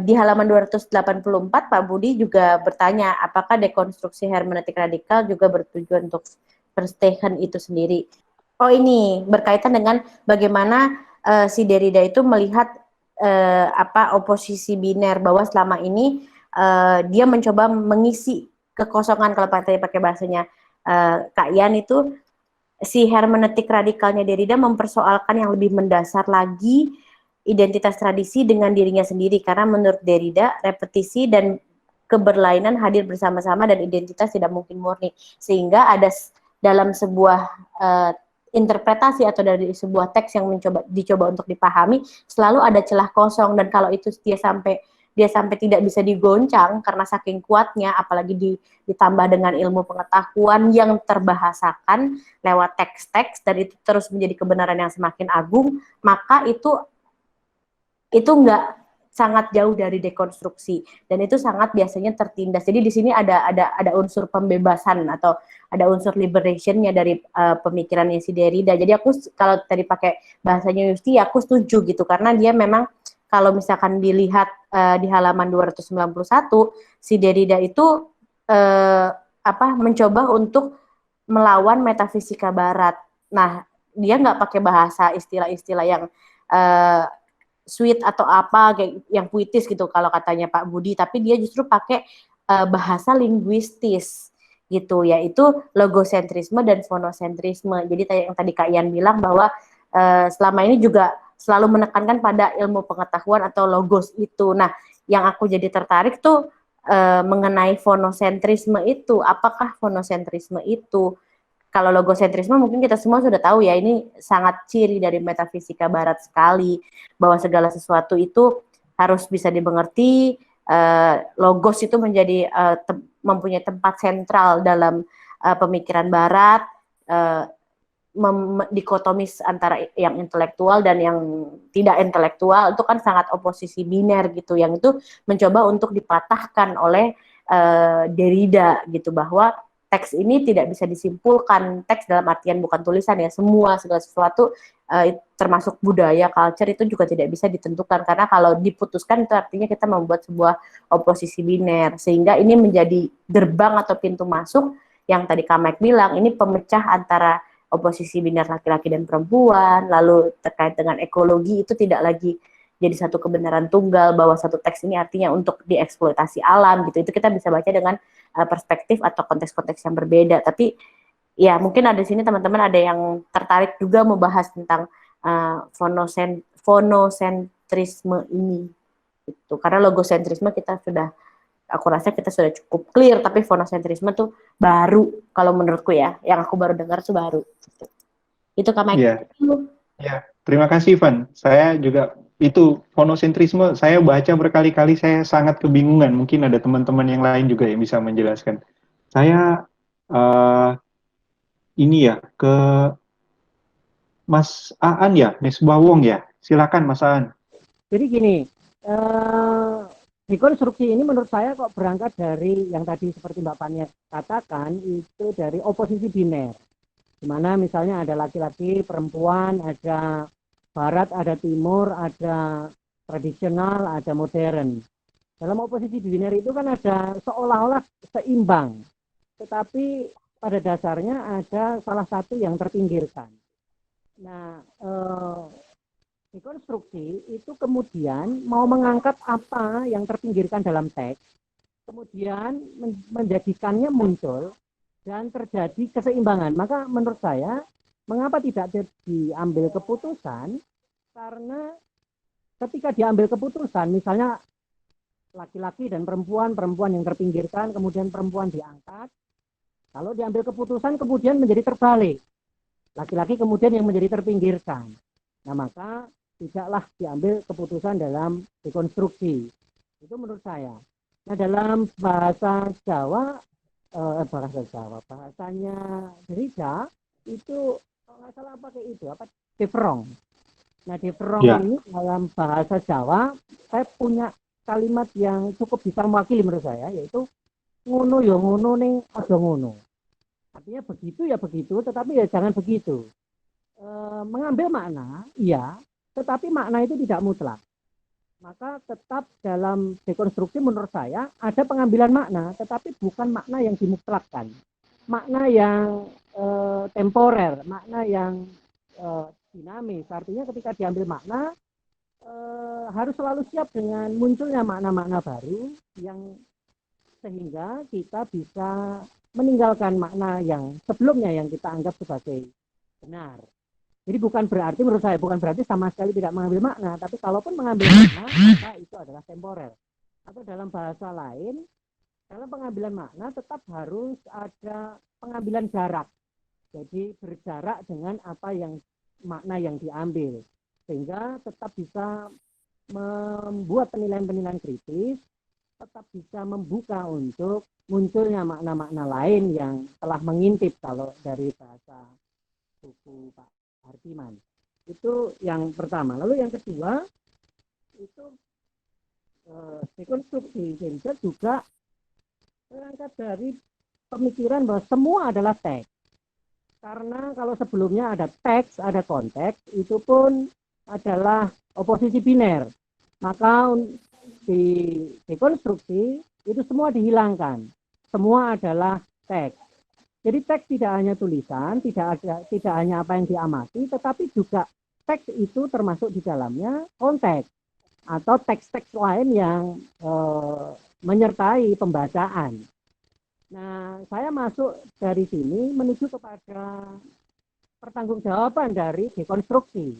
di halaman 284 Pak Budi juga bertanya, apakah dekonstruksi hermeneutik radikal juga bertujuan untuk Verstehen itu sendiri. Oh, ini berkaitan dengan bagaimana si Derrida itu melihat oposisi biner, bahwa selama ini dia mencoba mengisi kekosongan, kalau pakai bahasanya Kak Yan itu, si hermeneutik radikalnya Derrida mempersoalkan yang lebih mendasar lagi identitas tradisi dengan dirinya sendiri, karena menurut Derrida repetisi dan keberlainan hadir bersama-sama dan identitas tidak mungkin murni, sehingga ada dalam sebuah interpretasi atau dari sebuah teks yang dicoba untuk dipahami, selalu ada celah kosong, dan kalau itu dia sampai tidak bisa digoncang karena saking kuatnya, apalagi ditambah dengan ilmu pengetahuan yang terbahasakan lewat teks-teks, dan itu terus menjadi kebenaran yang semakin agung, maka itu nggak sangat jauh dari dekonstruksi, dan itu sangat biasanya tertindas. Jadi di sini ada unsur pembebasan atau ada unsur liberationnya dari pemikirannya si Derrida. Jadi aku kalau tadi pakai bahasanya Yusti, aku setuju gitu, karena dia memang kalau misalkan dilihat di halaman 291, si Derrida itu mencoba untuk melawan metafisika Barat. Nah, dia nggak pakai bahasa istilah-istilah yang sweet atau apa kayak yang puitis gitu kalau katanya Pak Budi, tapi dia justru pakai bahasa linguistis gitu, yaitu logosentrisme dan fonosentrisme. Jadi yang tadi Kak Yan bilang bahwa selama ini juga selalu menekankan pada ilmu pengetahuan atau logos itu. Nah, yang aku jadi tertarik tuh mengenai fonosentrisme itu. Apakah fonosentrisme itu? Kalau logosentrisme mungkin kita semua sudah tahu ya, ini sangat ciri dari metafisika Barat sekali, bahwa segala sesuatu itu harus bisa dimengerti, logos itu menjadi mempunyai tempat sentral dalam pemikiran Barat, dikotomis antara yang intelektual dan yang tidak intelektual itu kan sangat oposisi biner gitu, yang itu mencoba untuk dipatahkan oleh Derrida gitu, bahwa teks ini tidak bisa disimpulkan, teks dalam artian bukan tulisan ya, semua segala sesuatu termasuk budaya, culture itu juga tidak bisa ditentukan, karena kalau diputuskan itu artinya kita membuat sebuah oposisi biner, sehingga ini menjadi gerbang atau pintu masuk yang tadi Kak Mike bilang, ini pemecah antara oposisi biner laki-laki dan perempuan, lalu terkait dengan ekologi itu tidak lagi jadi satu kebenaran tunggal bahwa satu teks ini artinya untuk dieksploitasi alam gitu. Itu kita bisa baca dengan perspektif atau konteks-konteks yang berbeda. Tapi ya mungkin ada di sini teman-teman ada yang tertarik juga membahas tentang fonocentrisme ini. Gitu. Karena logosentrisme kita sudah, aku rasa kita sudah cukup clear, tapi fonocentrisme tuh baru kalau menurutku ya, yang aku baru dengar tuh baru. Itu Kak Mike. Iya. Ya, terima kasih Van. Saya juga itu fonocentrisme saya baca berkali-kali, saya sangat kebingungan. Mungkin ada teman-teman yang lain juga yang bisa menjelaskan. Saya ini ya ke Mas Aan ya, Mesbah Wong ya. Silakan Mas Aan. Jadi gini, dekonstruksi ini menurut saya kok berangkat dari yang tadi seperti Mbak Fania katakan, itu dari oposisi biner. Di mana misalnya ada laki-laki, perempuan, ada barat, ada timur, ada tradisional, ada modern. Dalam oposisi biner itu kan ada seolah-olah seimbang, tetapi pada dasarnya ada salah satu yang terpinggirkan. Nah, dekonstruksi itu kemudian mau mengangkat apa yang terpinggirkan dalam teks, kemudian menjadikannya muncul dan terjadi keseimbangan. Maka menurut saya, mengapa tidak diambil keputusan? Karena ketika diambil keputusan, misalnya laki-laki dan perempuan, perempuan yang terpinggirkan, kemudian perempuan diangkat. Kalau diambil keputusan kemudian menjadi terbalik. Laki-laki kemudian yang menjadi terpinggirkan. Nah, maka tidaklah diambil keputusan dalam dekonstruksi. Itu menurut saya. Nah, dalam bahasa Jawa, bahasanya Derrida itu kalau nggak salah pakai itu apa devrong. Nah, devrong ini dalam bahasa Jawa saya punya kalimat yang cukup bisa mewakili menurut saya, yaitu ngono ya ngono ning aja ngono. Artinya begitu ya begitu, tetapi ya jangan begitu. Mengambil makna iya, tetapi makna itu tidak mutlak. Maka tetap dalam dekonstruksi menurut saya ada pengambilan makna, tetapi bukan makna yang dimutlakkan. Makna yang temporer, makna yang dinamis. Artinya ketika diambil makna, harus selalu siap dengan munculnya makna-makna baru yang sehingga kita bisa meninggalkan makna yang sebelumnya yang kita anggap sebagai benar. Jadi bukan berarti menurut saya, bukan berarti sama sekali tidak mengambil makna, tapi kalaupun mengambil makna, maka itu adalah temporer. Atau dalam bahasa lain, dalam pengambilan makna tetap harus ada pengambilan jarak. Jadi berjarak dengan apa yang makna yang diambil. Sehingga tetap bisa membuat penilaian-penilaian kritis, tetap bisa membuka untuk munculnya makna-makna lain yang telah mengintip kalau dari bahasa buku Pak Hardiman. Itu yang pertama. Lalu yang kedua itu dekonstruksi Derrida juga berangkat dari pemikiran bahwa semua adalah teks. Karena kalau sebelumnya ada teks, ada konteks, itu pun adalah oposisi biner. Maka di dekonstruksi itu semua dihilangkan. Semua adalah teks. Jadi teks tidak hanya tulisan, tidak hanya apa yang diamati, tetapi juga teks itu termasuk di dalamnya konteks atau teks-teks lain yang menyertai pembacaan. Nah, saya masuk dari sini menuju kepada pertanggungjawaban dari dekonstruksi.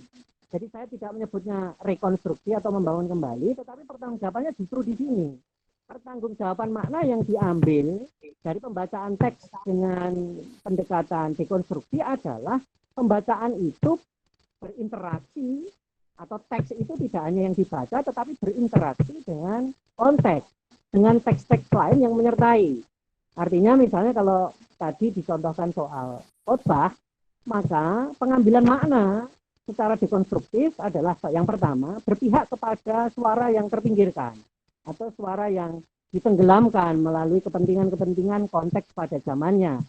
Jadi saya tidak menyebutnya rekonstruksi atau membangun kembali, tetapi pertanggungjawabannya justru di sini. Pertanggungjawaban makna yang diambil dari pembacaan teks dengan pendekatan dekonstruksi adalah pembacaan itu berinteraksi atau teks itu tidak hanya yang dibaca tetapi berinteraksi dengan konteks, dengan teks-teks lain yang menyertai. Artinya misalnya kalau tadi dicontohkan soal khotbah, maka pengambilan makna secara dekonstruktif adalah yang pertama, berpihak kepada suara yang terpinggirkan atau suara yang ditenggelamkan melalui kepentingan-kepentingan konteks pada zamannya.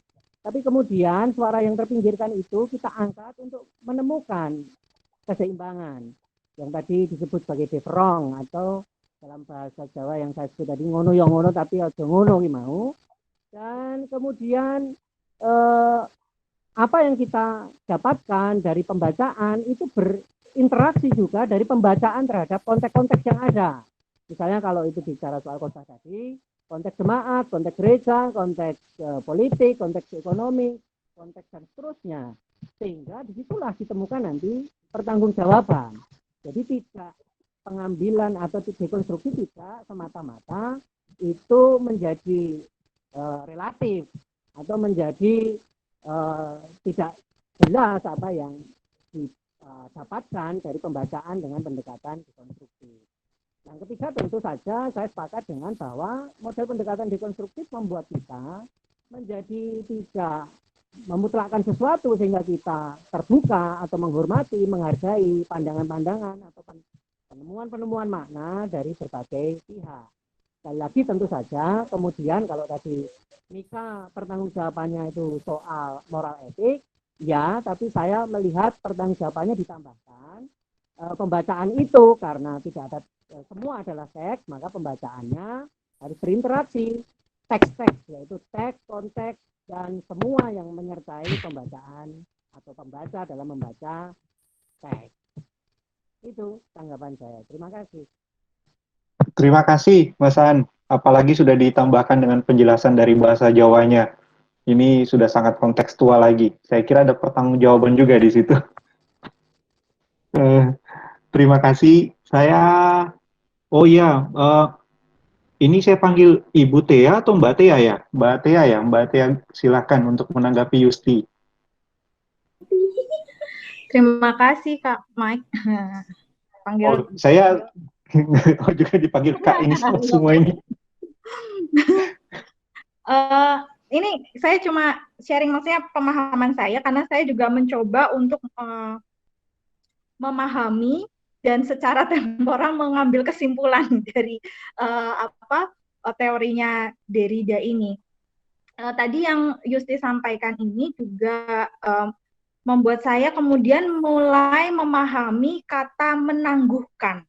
Tapi kemudian suara yang terpinggirkan itu kita angkat untuk menemukan keseimbangan yang tadi disebut sebagai devrong atau dalam bahasa Jawa yang saya sebut tadi ngono yang ngono tapi aja ngono ki mau. Dan kemudian apa yang kita dapatkan dari pembacaan itu berinteraksi juga dari pembacaan terhadap konteks-konteks yang ada. Misalnya kalau itu bicara soal khotbah tadi, konteks jemaat, konteks gereja, konteks politik, konteks ekonomi, konteks dan seterusnya. Sehingga disitulah ditemukan nanti pertanggungjawaban. Jadi tidak pengambilan atau dekonstruksi tidak semata-mata itu menjadi relatif atau menjadi tidak jelas apa yang didapatkan dari pembacaan dengan pendekatan dekonstruksi. Yang ketiga tentu saja saya sepakat dengan bahwa model pendekatan dekonstruktif membuat kita menjadi tidak memutlakkan sesuatu sehingga kita terbuka atau menghormati, menghargai pandangan-pandangan atau penemuan-penemuan makna dari berbagai pihak. Sekali lagi tentu saja kemudian kalau tadi Mika pertanggungjawabannya itu soal moral etik, ya, tapi saya melihat pertanggungjawabannya ditambahkan pembacaan itu karena tidak ada semua adalah teks, maka pembacaannya harus berinteraksi teks-teks, yaitu teks, konteks, dan semua yang menyertai pembacaan atau pembaca dalam membaca teks. Itu tanggapan saya. Terima kasih. Terima kasih, Mas An. Apalagi sudah ditambahkan dengan penjelasan dari bahasa Jawanya. Ini sudah sangat kontekstual lagi. Saya kira ada pertanggungjawaban juga di situ. Terima kasih. Oh ya, ini saya panggil Ibu Tea atau Mbak Tea ya? Mbak Tea ya, Mbak Tea silakan untuk menanggapi Yusti. Terima kasih Kak Mike. Panggil saya juga dipanggil Kak ini semua ini. Ini saya cuma sharing maksudnya pemahaman saya karena saya juga mencoba untuk memahami dan secara temporal mengambil kesimpulan dari teorinya Derrida ini. Tadi yang Yusti sampaikan ini juga membuat saya kemudian mulai memahami kata menangguhkan.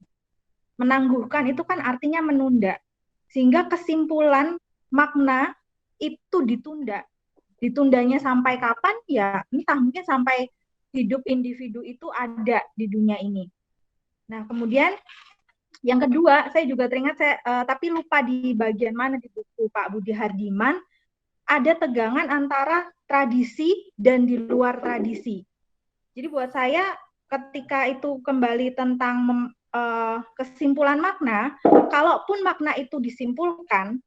Menangguhkan itu kan artinya menunda. Sehingga kesimpulan makna itu ditunda. Ditundanya sampai kapan? Ya, entah mungkin sampai hidup individu itu ada di dunia ini. Nah, kemudian yang kedua, saya juga teringat, tapi lupa di bagian mana di buku Pak Budi Hardiman, ada tegangan antara tradisi dan di luar tradisi. Jadi buat saya ketika itu kembali tentang kesimpulan makna, kalaupun makna itu disimpulkan,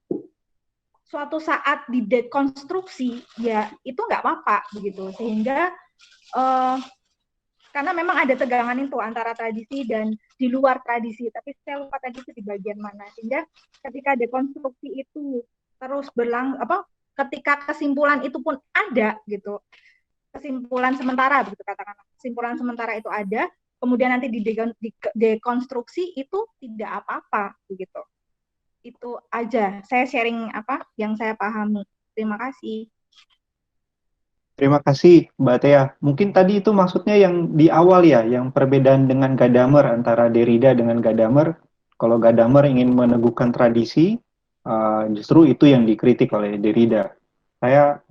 suatu saat didekonstruksi, ya itu nggak apa-apa begitu. Sehingga karena memang ada tegangan itu antara tradisi dan di luar tradisi, tapi saya lupa tadi itu di bagian mana. Sehingga ketika dekonstruksi itu terus ketika kesimpulan itu pun ada gitu, kesimpulan sementara begitu katakanlah, kesimpulan sementara itu ada, kemudian nanti dekonstruksi itu tidak apa-apa begitu. Itu aja saya sharing yang saya pahami. Terima kasih. Terima kasih Mbak Tea. Mungkin tadi itu maksudnya yang di awal ya, yang perbedaan dengan Gadamer antara Derrida dengan Gadamer. Kalau Gadamer ingin meneguhkan tradisi, justru itu yang dikritik oleh Derrida. Saya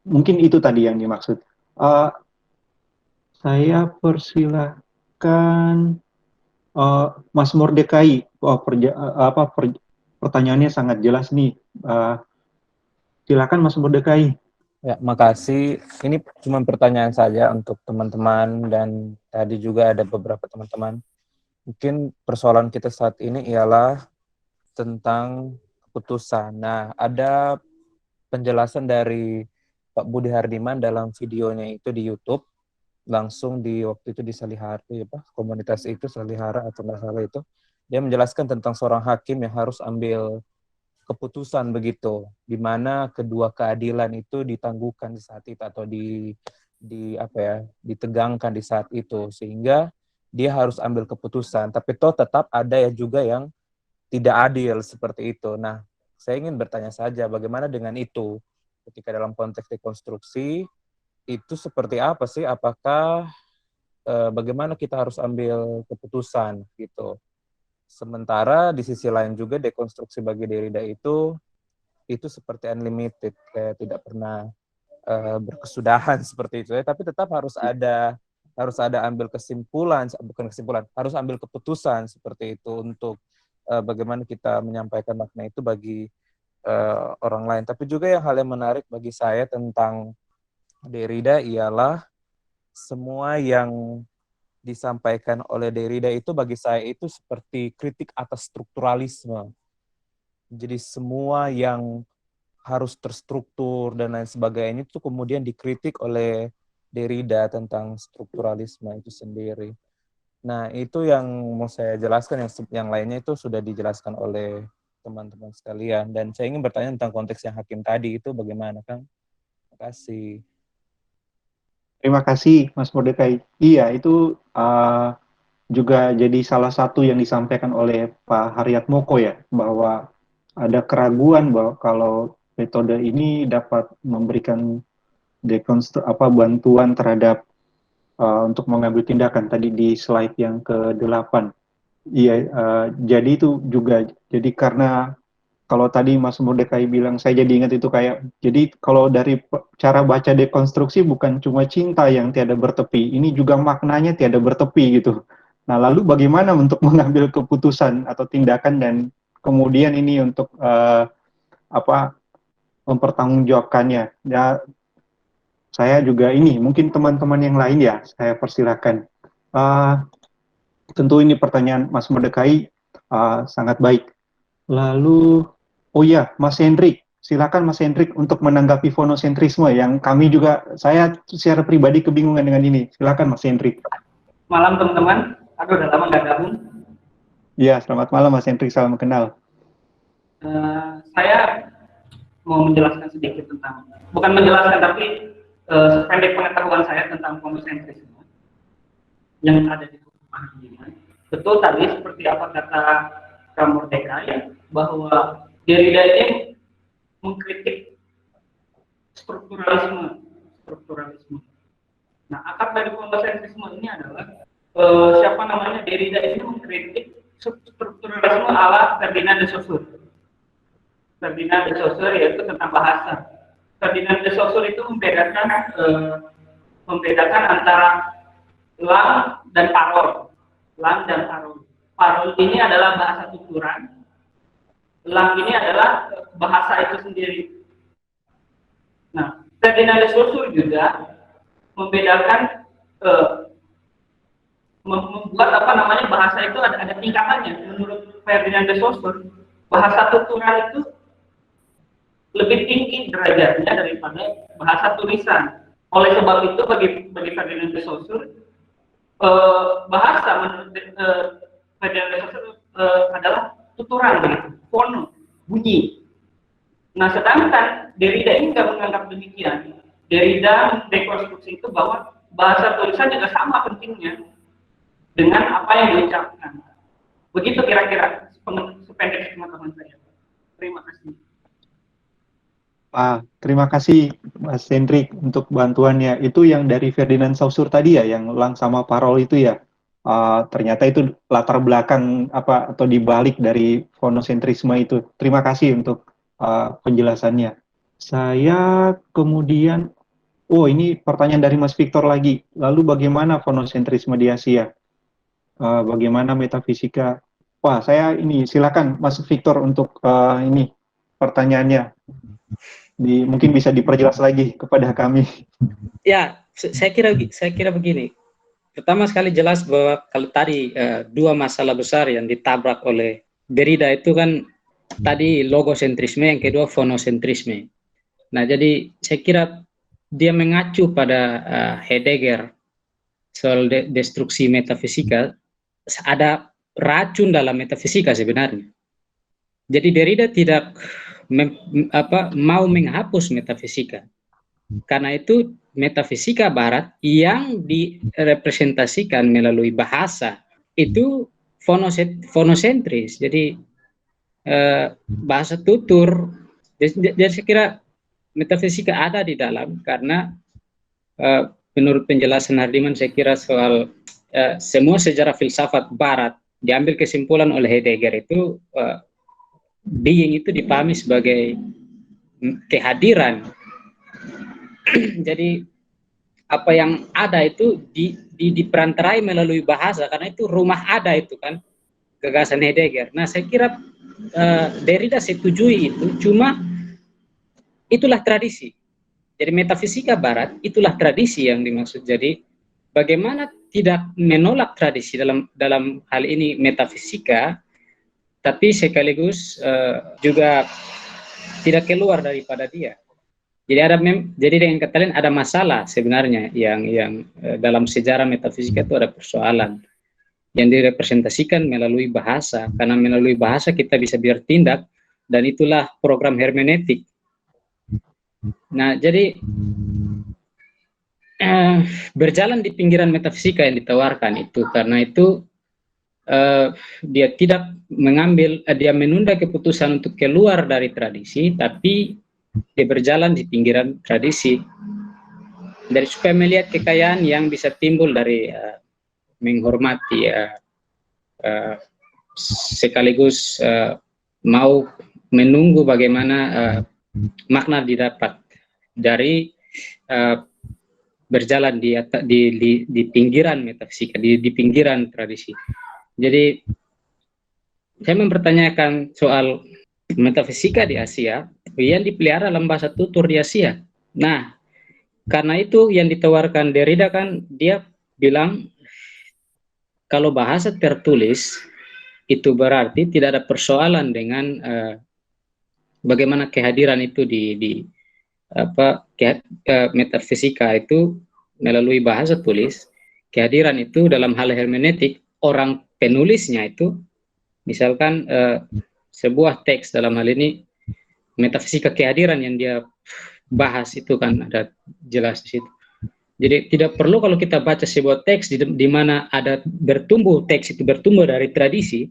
mungkin itu tadi yang dimaksud. Saya persilahkan Mas Mordekai. Pertanyaannya sangat jelas nih. Silakan Mas Mordekai. Ya, makasih. Ini cuma pertanyaan saja untuk teman-teman dan tadi juga ada beberapa teman-teman. Mungkin persoalan kita saat ini ialah tentang keputusan. Nah, ada penjelasan dari Pak Budi Hardiman dalam videonya itu di YouTube, langsung di waktu itu di Salihara, komunitas itu Salihara atau nggak salah itu. Dia menjelaskan tentang seorang hakim yang harus ambil keputusan begitu, di mana kedua keadilan itu ditangguhkan di saat itu atau ditegangkan di saat itu, sehingga dia harus ambil keputusan. Tapi toh tetap ada ya juga yang tidak adil seperti itu. Nah, saya ingin bertanya saja, bagaimana dengan itu? Ketika dalam konteks dekonstruksi, itu seperti apa sih? Apakah bagaimana kita harus ambil keputusan gitu? Sementara di sisi lain juga dekonstruksi bagi Derrida itu seperti unlimited, kayak tidak pernah berkesudahan seperti itu ya, tapi tetap harus ada ambil kesimpulan, bukan kesimpulan, harus ambil keputusan seperti itu untuk bagaimana kita menyampaikan makna itu bagi orang lain. Tapi juga hal yang menarik bagi saya tentang Derrida ialah semua yang disampaikan oleh Derrida itu bagi saya itu seperti kritik atas strukturalisme. Jadi semua yang harus terstruktur dan lain sebagainya itu kemudian dikritik oleh Derrida tentang strukturalisme itu sendiri. Nah, itu yang mau saya jelaskan, yang lainnya itu sudah dijelaskan oleh teman-teman sekalian. Dan saya ingin bertanya tentang konteks yang Hakim tadi itu bagaimana, Kang? Terima kasih. Terima kasih, Mas Mordekai. Iya, itu juga jadi salah satu yang disampaikan oleh Pak Haryatmoko ya, bahwa ada keraguan bahwa kalau metode ini dapat memberikan bantuan terhadap untuk mengambil tindakan tadi di slide yang ke-8. Iya, jadi itu juga jadi karena kalau tadi Mas Mordekai bilang, saya jadi ingat itu kayak, jadi kalau dari cara baca dekonstruksi bukan cuma cinta yang tiada bertepi, ini juga maknanya tiada bertepi gitu. Nah, lalu bagaimana untuk mengambil keputusan atau tindakan dan kemudian ini untuk mempertanggungjawabkannya. Ya, saya juga ini, mungkin teman-teman yang lain ya, saya persilakan. Tentu ini pertanyaan Mas Mordekai sangat baik. Lalu, oh ya, Mas Hendrik, silakan Mas Hendrik untuk menanggapi fonosentrisme yang kami juga, saya secara pribadi kebingungan dengan ini. Silakan Mas Hendrik. Malam teman-teman, aku udah lama nggak gabung. Ya, selamat malam Mas Hendrik, salam kenal. Saya mau menjelaskan sedikit tentang, bukan menjelaskan tapi sependek pengetahuan saya tentang fonosentrisme yang ada di buku Hardiman. Betul tadi seperti apa kata Kang Mordekai, bahwa Derrida ini mengkritik strukturalisme. Nah, akar dari fonosentrisme ini adalah Derrida ini mengkritik strukturalisme ala Ferdinand de Saussure. Ferdinand de Saussure yaitu tentang bahasa. Ferdinand de Saussure itu membedakan antara lang dan parol. Parol ini adalah bahasa tuturan. Lang ini adalah bahasa itu sendiri. Nah, Ferdinand de Saussure juga membedakan membuat bahasa itu ada tingkatannya. Menurut Ferdinand de Saussure, bahasa tuturan itu lebih tinggi derajatnya daripada bahasa tulisan. Oleh sebab itu bagi Ferdinand de Saussure, bahasa menurut Ferdinand de Saussure adalah tuturan, begitu, fono, bunyi. Nah, sedangkan Derrida ini nggak menganggap demikian. Derrida mendekonstruksi itu bahwa bahasa tulisan juga sama pentingnya dengan apa yang diucapkan. Begitu kira-kira sependek pengetahuan saya. Terima kasih. Terima kasih Mas Hendrik untuk bantuannya. Itu yang dari Ferdinand Saussure tadi ya, yang lang sama parol itu ya. Ternyata itu latar belakang atau dibalik dari fonosentrisme itu. Terima kasih untuk penjelasannya. Saya kemudian, ini pertanyaan dari Mas Victor lagi. Lalu bagaimana fonosentrisme di Asia? Bagaimana metafisika? Wah, saya ini silakan Mas Victor untuk ini pertanyaannya. Mungkin bisa diperjelas lagi kepada kami. Ya, saya kira begini. Pertama sekali jelas bahwa kalau tadi dua masalah besar yang ditabrak oleh Derrida itu kan tadi logosentrisme, yang kedua fonosentrisme. Nah, jadi saya kira dia mengacu pada Heidegger soal destruksi metafisika. Ada racun dalam metafisika sebenarnya. Jadi Derrida tidak mau menghapus metafisika, Karena itu metafisika barat yang direpresentasikan melalui bahasa itu fonosentris. Jadi bahasa tutur. Jadi saya kira metafisika ada di dalam karena menurut penjelasan Hardiman saya kira soal semua sejarah filsafat barat diambil kesimpulan oleh Heidegger itu being itu dipahami sebagai kehadiran. Jadi apa yang ada itu diperantarai melalui bahasa karena itu rumah ada itu kan gagasan Heidegger. Nah saya kira Derrida setujui itu, cuma itulah tradisi. Jadi metafisika barat itulah tradisi yang dimaksud. Jadi bagaimana tidak menolak tradisi dalam hal ini metafisika, tapi sekaligus juga tidak keluar daripada dia. Jadi dengan kata lain ada masalah sebenarnya yang dalam sejarah metafisika itu ada persoalan yang direpresentasikan melalui bahasa, karena melalui bahasa kita bisa bertindak dan itulah program hermeneutik. Nah, jadi berjalan di pinggiran metafisika yang ditawarkan itu, karena itu dia tidak mengambil, dia menunda keputusan untuk keluar dari tradisi, tapi dia berjalan di pinggiran tradisi dari supaya melihat kekayaan yang bisa timbul dari menghormati sekaligus mau menunggu bagaimana makna didapat dari berjalan di pinggiran metafisika, di pinggiran tradisi. Jadi saya mempertanyakan soal metafisika di Asia yang dipelihara dalam bahasa tutur di Asia. Nah, karena itu yang ditawarkan Derrida kan dia bilang kalau bahasa tertulis itu berarti tidak ada persoalan dengan bagaimana kehadiran itu di metafisika itu melalui bahasa tulis. Kehadiran itu dalam hal hermeneutik orang penulisnya itu misalkan sebuah teks dalam hal ini metafisika kehadiran yang dia bahas itu kan ada jelas di situ. Jadi tidak perlu kalau kita baca sebuah teks di mana ada teks itu bertumbuh dari tradisi,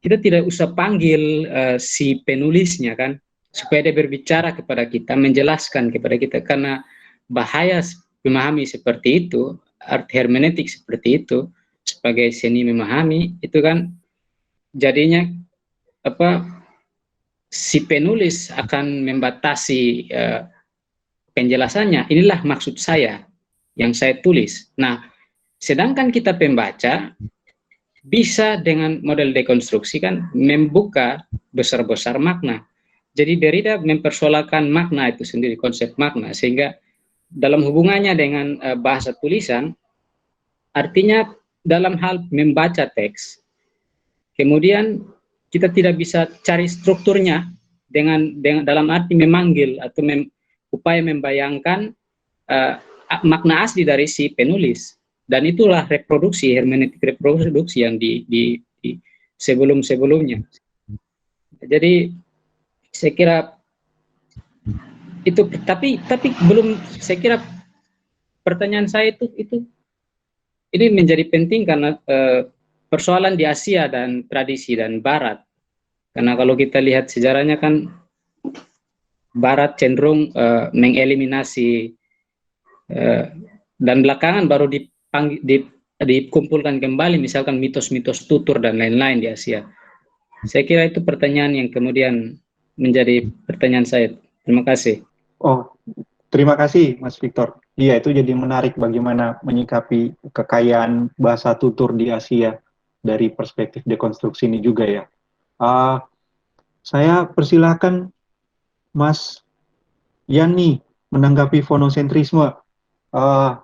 kita tidak usah panggil si penulisnya kan, supaya dia berbicara kepada kita, menjelaskan kepada kita, karena bahaya memahami seperti itu, arti hermeneutik seperti itu sebagai seni memahami itu kan jadinya si penulis akan membatasi penjelasannya. Inilah maksud saya yang saya tulis. Nah, sedangkan kita pembaca bisa dengan model dekonstruksi kan membuka besar-besar makna. Jadi Derrida mempersoalkan makna itu sendiri, konsep makna, sehingga dalam hubungannya dengan bahasa tulisan, artinya dalam hal membaca teks, kemudian kita tidak bisa cari strukturnya dengan dalam arti memanggil atau upaya membayangkan makna asli dari si penulis, dan itulah reproduksi hermeneutik reproduksi yang di sebelum-sebelumnya. Jadi saya kira itu, tapi belum, saya kira pertanyaan saya itu ini menjadi penting karena persoalan di Asia dan tradisi dan Barat. Karena kalau kita lihat sejarahnya kan Barat cenderung mengeliminasi dan belakangan baru dikumpulkan kembali misalkan mitos-mitos tutur dan lain-lain di Asia. Saya kira itu pertanyaan yang kemudian menjadi pertanyaan saya. Terima kasih. Oh, terima kasih Mas Victor. Iya, itu jadi menarik bagaimana menyikapi kekayaan bahasa tutur di Asia dari perspektif dekonstruksi ini juga ya. Saya persilahkan Mas Yani menanggapi fonosentrisme.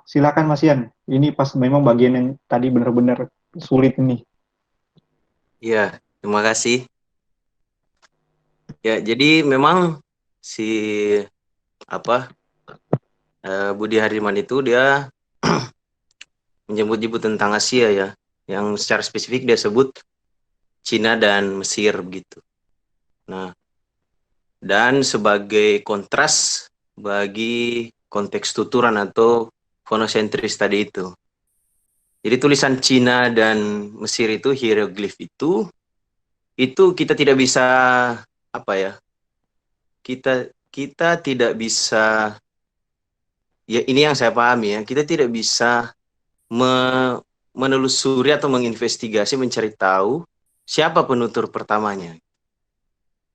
Silakan Mas Yan. Ini pas memang bagian yang tadi benar-benar sulit nih. Iya, terima kasih. Ya, jadi memang si Budi Hardiman itu dia menyebut-nyebut tentang Asia ya, yang secara spesifik dia sebut Cina dan Mesir begitu. Nah, dan sebagai kontras bagi konteks tuturan atau fonosentris tadi itu. Jadi tulisan Cina dan Mesir itu, hieroglif itu kita tidak bisa apa ya? Kita tidak bisa, ya ini yang saya pahami ya, kita tidak bisa menelusuri atau menginvestigasi, mencari tahu siapa penutur pertamanya.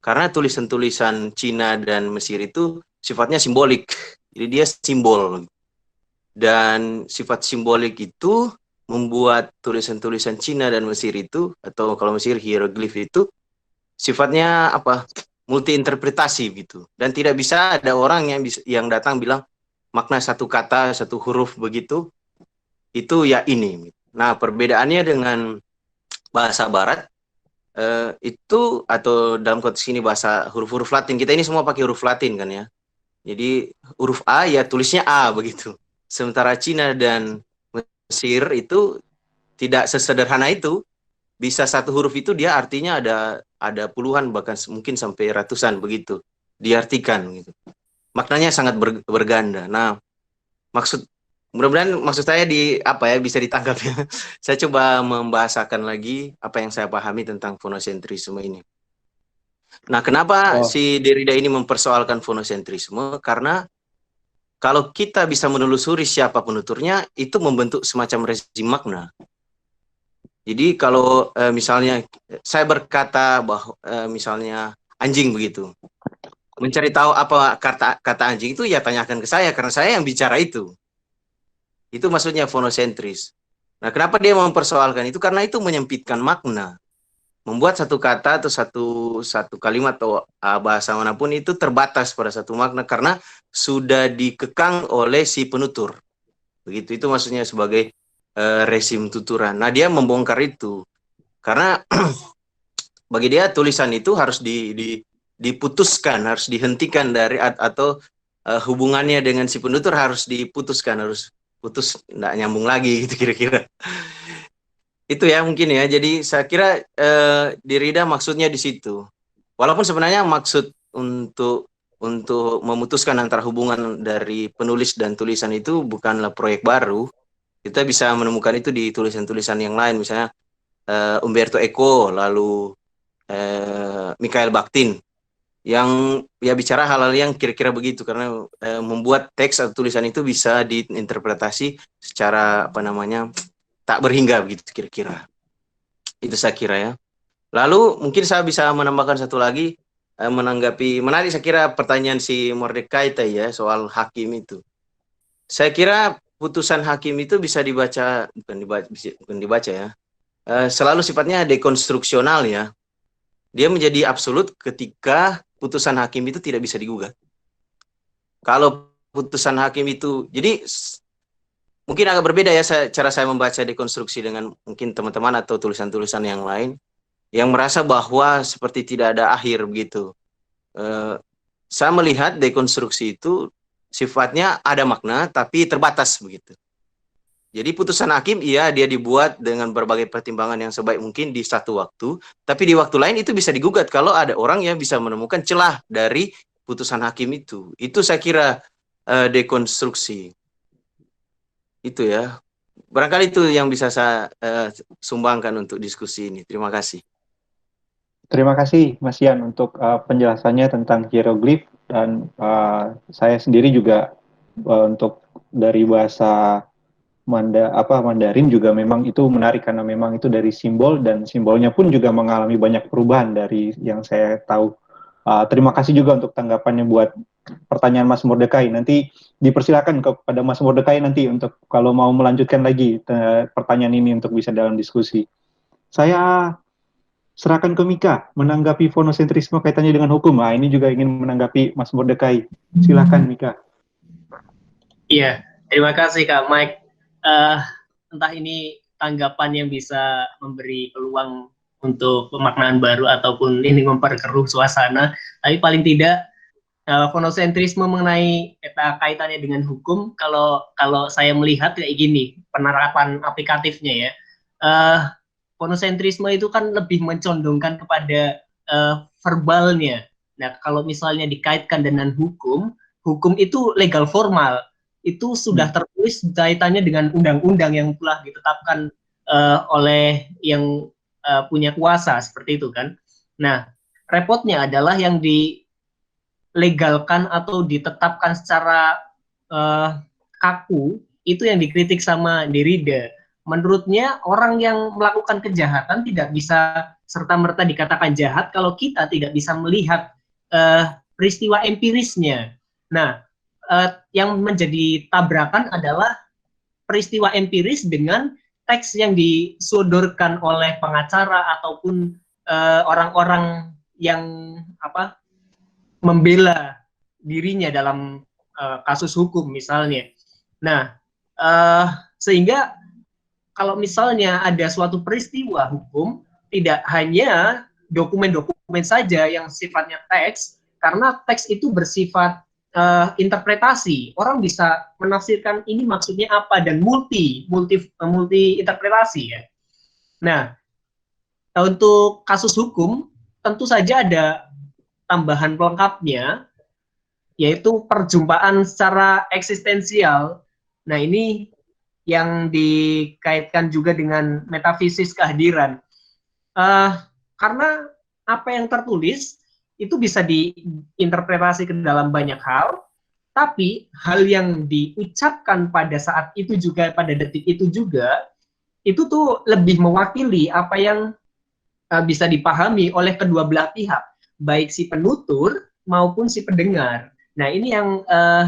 Karena tulisan-tulisan Cina dan Mesir itu sifatnya simbolik. Jadi dia simbol. Dan sifat simbolik itu membuat tulisan-tulisan Cina dan Mesir itu, atau kalau Mesir hieroglif itu, sifatnya apa? Multi interpretasi gitu. Dan tidak bisa ada orang yang datang bilang makna satu kata, satu huruf begitu, itu ya ini. Nah, perbedaannya dengan bahasa Barat, itu, atau dalam konteks ini bahasa huruf-huruf Latin, kita ini semua pakai huruf Latin kan ya. Jadi huruf A ya tulisnya A begitu. Sementara Cina dan Mesir itu tidak sesederhana itu. Bisa satu huruf itu dia artinya ada puluhan, bahkan mungkin sampai ratusan begitu diartikan gitu. Maknanya sangat berganda. Nah, mudah-mudahan maksud saya bisa ditangkap ya. Saya coba membahasakan lagi apa yang saya pahami tentang fonosentrisme ini. Nah, kenapa si Derrida ini mempersoalkan fonosentrisme? Karena kalau kita bisa menelusuri siapa penuturnya, itu membentuk semacam rezim makna. Jadi kalau misalnya saya berkata bahwa misalnya anjing begitu, mencari tahu apa kata anjing itu, ya tanyakan ke saya karena saya yang bicara itu. Itu maksudnya fonosentris. Nah, kenapa dia mempersoalkan itu? Karena itu menyempitkan makna. Membuat satu kata atau satu kalimat atau bahasa manapun itu terbatas pada satu makna karena sudah dikekang oleh si penutur. Begitu, itu maksudnya sebagai rezim tuturan. Nah, dia membongkar itu. Karena bagi dia tulisan itu harus diputuskan, harus dihentikan dari atau hubungannya dengan si penutur harus diputuskan, harus putus, nggak nyambung lagi gitu kira-kira. Itu ya mungkin ya. Jadi saya kira Derrida maksudnya di situ. Walaupun sebenarnya maksud untuk memutuskan antara hubungan dari penulis dan tulisan itu bukanlah proyek baru. Kita bisa menemukan itu di tulisan-tulisan yang lain, misalnya Umberto Eco, lalu Mikhail Bakhtin, yang ya bicara hal-hal yang kira-kira begitu, karena membuat teks atau tulisan itu bisa diinterpretasi secara tak berhingga begitu kira-kira. Itu saya kira ya. Lalu mungkin saya bisa menambahkan satu lagi, menanggapi menarik saya kira pertanyaan si Mordecai ya soal hakim itu. Saya kira putusan hakim itu bisa dibaca, bukan dibaca ya, selalu sifatnya dekonstruksional ya. Dia menjadi absolut ketika putusan hakim itu tidak bisa digugat. Kalau putusan hakim itu, jadi mungkin agak berbeda ya cara saya membaca dekonstruksi dengan mungkin teman-teman atau tulisan-tulisan yang lain, yang merasa bahwa seperti tidak ada akhir begitu. Saya melihat dekonstruksi itu sifatnya ada makna tapi terbatas begitu. Jadi putusan hakim dia dibuat dengan berbagai pertimbangan yang sebaik mungkin di satu waktu, tapi di waktu lain itu bisa digugat kalau ada orang yang bisa menemukan celah dari putusan hakim itu. Itu saya kira dekonstruksi. Itu ya. Barangkali itu yang bisa saya sumbangkan untuk diskusi ini. Terima kasih. Terima kasih Mas Yan untuk penjelasannya tentang hieroglif, dan saya sendiri juga untuk dari bahasa Mandarin juga memang itu menarik karena memang itu dari simbol, dan simbolnya pun juga mengalami banyak perubahan dari yang saya tahu. Terima kasih juga untuk tanggapannya buat pertanyaan Mas Mordecai. Nanti dipersilakan kepada Mas Mordecai nanti untuk kalau mau melanjutkan lagi pertanyaan ini untuk bisa dalam diskusi. Saya serahkan ke Mika menanggapi fonosentrisme kaitannya dengan hukum. Nah, ini juga ingin menanggapi Mas Mordecai. Silakan Mika. Iya, terima kasih Kak Mike. Entah ini tanggapan yang bisa memberi peluang untuk pemaknaan baru ataupun ini memperkeruh suasana, tapi paling tidak fonosentrisme mengenai kaitannya dengan hukum, kalau saya melihat kayak gini penerapan aplikatifnya ya, fonosentrisme itu kan lebih mencondongkan kepada verbalnya. Nah, kalau misalnya dikaitkan dengan hukum, hukum itu legal formal, itu sudah tertulis kaitannya dengan undang-undang yang telah ditetapkan oleh yang punya kuasa, seperti itu kan. Nah, repotnya adalah yang dilegalkan atau ditetapkan secara kaku, itu yang dikritik sama Derrida. Menurutnya orang yang melakukan kejahatan tidak bisa serta-merta dikatakan jahat kalau kita tidak bisa melihat peristiwa empirisnya. Nah, yang menjadi tabrakan adalah peristiwa empiris dengan teks yang disodorkan oleh pengacara ataupun orang-orang yang membela dirinya dalam kasus hukum misalnya. Nah, sehingga kalau misalnya ada suatu peristiwa hukum, tidak hanya dokumen-dokumen saja yang sifatnya teks, karena teks itu bersifat interpretasi. Orang bisa menafsirkan ini maksudnya apa dan multi interpretasi ya. Nah, untuk kasus hukum tentu saja ada tambahan pelengkapnya, yaitu perjumpaan secara eksistensial. Nah, ini yang dikaitkan juga dengan metafisis kehadiran. Karena apa yang tertulis itu bisa diinterpretasi ke dalam banyak hal, tapi hal yang diucapkan pada saat itu juga, pada detik itu juga, itu tuh lebih mewakili apa yang bisa dipahami oleh kedua belah pihak, baik si penutur maupun si pendengar. Nah, ini yang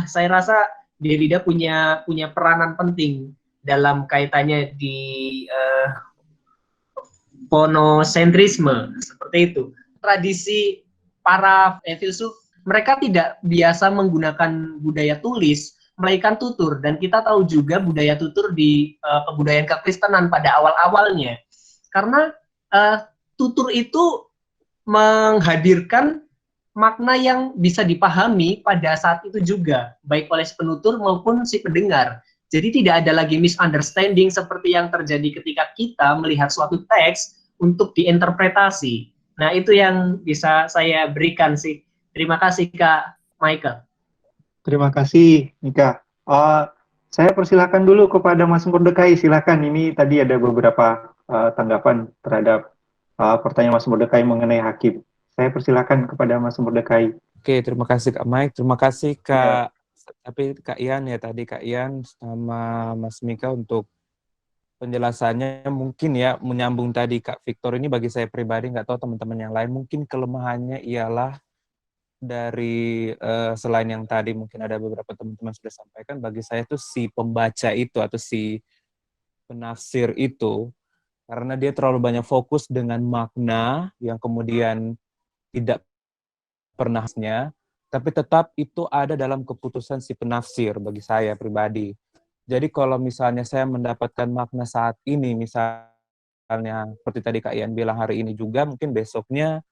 saya rasa Derrida punya peranan penting dalam kaitannya di ponosentrisme, seperti itu. Tradisi para filsuf, mereka tidak biasa menggunakan budaya tulis, melainkan tutur, dan kita tahu juga budaya tutur di kebudayaan kekristenan pada awal-awalnya, karena tutur itu menghadirkan makna yang bisa dipahami pada saat itu juga, baik oleh si penutur maupun si pendengar. Jadi tidak ada lagi misunderstanding seperti yang terjadi ketika kita melihat suatu teks untuk diinterpretasi. Nah, itu yang bisa saya berikan sih. Terima kasih Kak Michael. Terima kasih Nika. Saya persilakan dulu kepada Mas Mordekai. Silakan, ini tadi ada beberapa tanggapan terhadap pertanyaan Mas Mordekai mengenai hakim. Saya persilakan kepada Mas Mordekai. Oke, terima kasih Kak Mike. Terima kasih Kak. Tapi Kak Ian ya tadi, Kak Ian sama Mas Mika untuk penjelasannya. Mungkin ya menyambung tadi Kak Victor, ini bagi saya pribadi, nggak tahu teman-teman yang lain, mungkin kelemahannya ialah dari selain yang tadi mungkin ada beberapa teman-teman sudah sampaikan, bagi saya itu si pembaca itu atau si penafsir itu, karena dia terlalu banyak fokus dengan makna yang kemudian tidak pernahnya, tapi tetap itu ada dalam keputusan si penafsir bagi saya pribadi. Jadi kalau misalnya saya mendapatkan makna saat ini, misalnya seperti tadi Kak Ian bilang hari ini juga, mungkin besoknya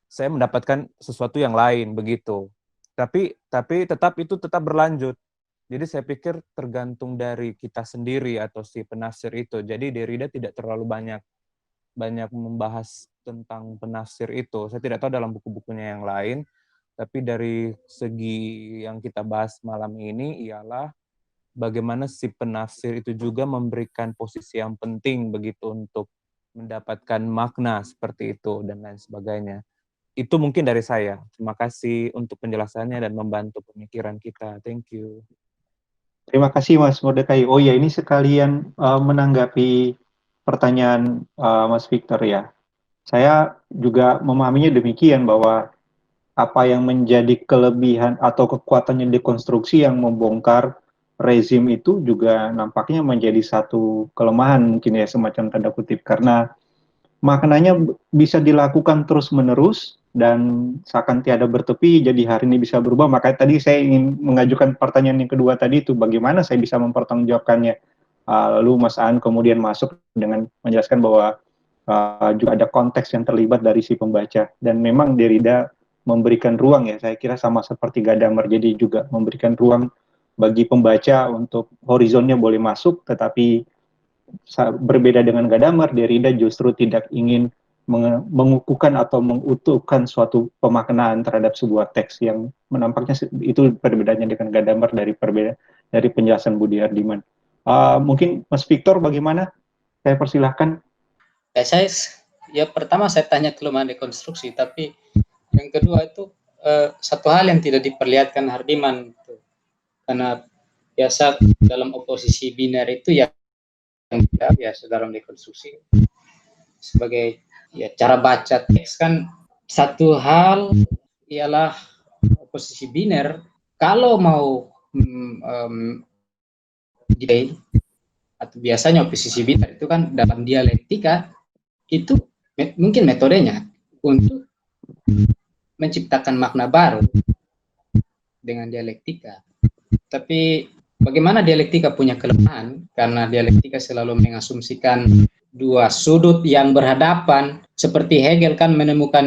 saya mendapatkan sesuatu yang lain begitu. Tapi tetap itu tetap berlanjut. Jadi saya pikir tergantung dari kita sendiri atau si penafsir itu. Jadi Derrida tidak terlalu banyak membahas tentang penafsir itu. Saya tidak tahu dalam buku-bukunya yang lain, tapi dari segi yang kita bahas malam ini ialah bagaimana si penafsir itu juga memberikan posisi yang penting begitu untuk mendapatkan makna seperti itu dan lain sebagainya. Itu mungkin dari saya. Terima kasih untuk penjelasannya dan membantu pemikiran kita. Thank you. Terima kasih Mas Mordekai. Oh ya, ini sekalian menanggapi pertanyaan Mas Victor ya. Saya juga memahaminya demikian bahwa apa yang menjadi kelebihan atau kekuatannya dekonstruksi yang membongkar rezim itu juga nampaknya menjadi satu kelemahan mungkin ya, semacam tanda kutip, karena maknanya bisa dilakukan terus-menerus dan seakan tiada bertepi, jadi hari ini bisa berubah. Makanya tadi saya ingin mengajukan pertanyaan yang kedua tadi itu, bagaimana saya bisa mempertanggungjawabkannya. Lalu Mas Aan kemudian masuk dengan menjelaskan bahwa juga ada konteks yang terlibat dari si pembaca, dan memang Derrida memberikan ruang ya, saya kira sama seperti Gadamer, jadi juga memberikan ruang bagi pembaca untuk horizonnya boleh masuk, tetapi berbeda dengan Gadamer, Derrida justru tidak ingin mengukuhkan atau mengutuhkan suatu pemaknaan terhadap sebuah teks yang menampaknya itu perbedaannya dengan Gadamer dari penjelasan Budi Hardiman. Mungkin Mas Victor bagaimana? Saya persilahkan. Ya pertama saya tanya kelemahan dekonstruksi, tapi yang kedua itu satu hal yang tidak diperlihatkan Hardiman itu. Karena biasa dalam oposisi biner itu yang tidak biasa dalam dekonstruksi sebagai cara baca teks kan satu hal ialah oposisi biner kalau mau atau biasanya oposisi biner itu kan dalam dialektika itu mungkin metodenya untuk menciptakan makna baru dengan dialektika. Tapi bagaimana dialektika punya kelemahan karena dialektika selalu mengasumsikan dua sudut yang berhadapan, seperti Hegel kan menemukan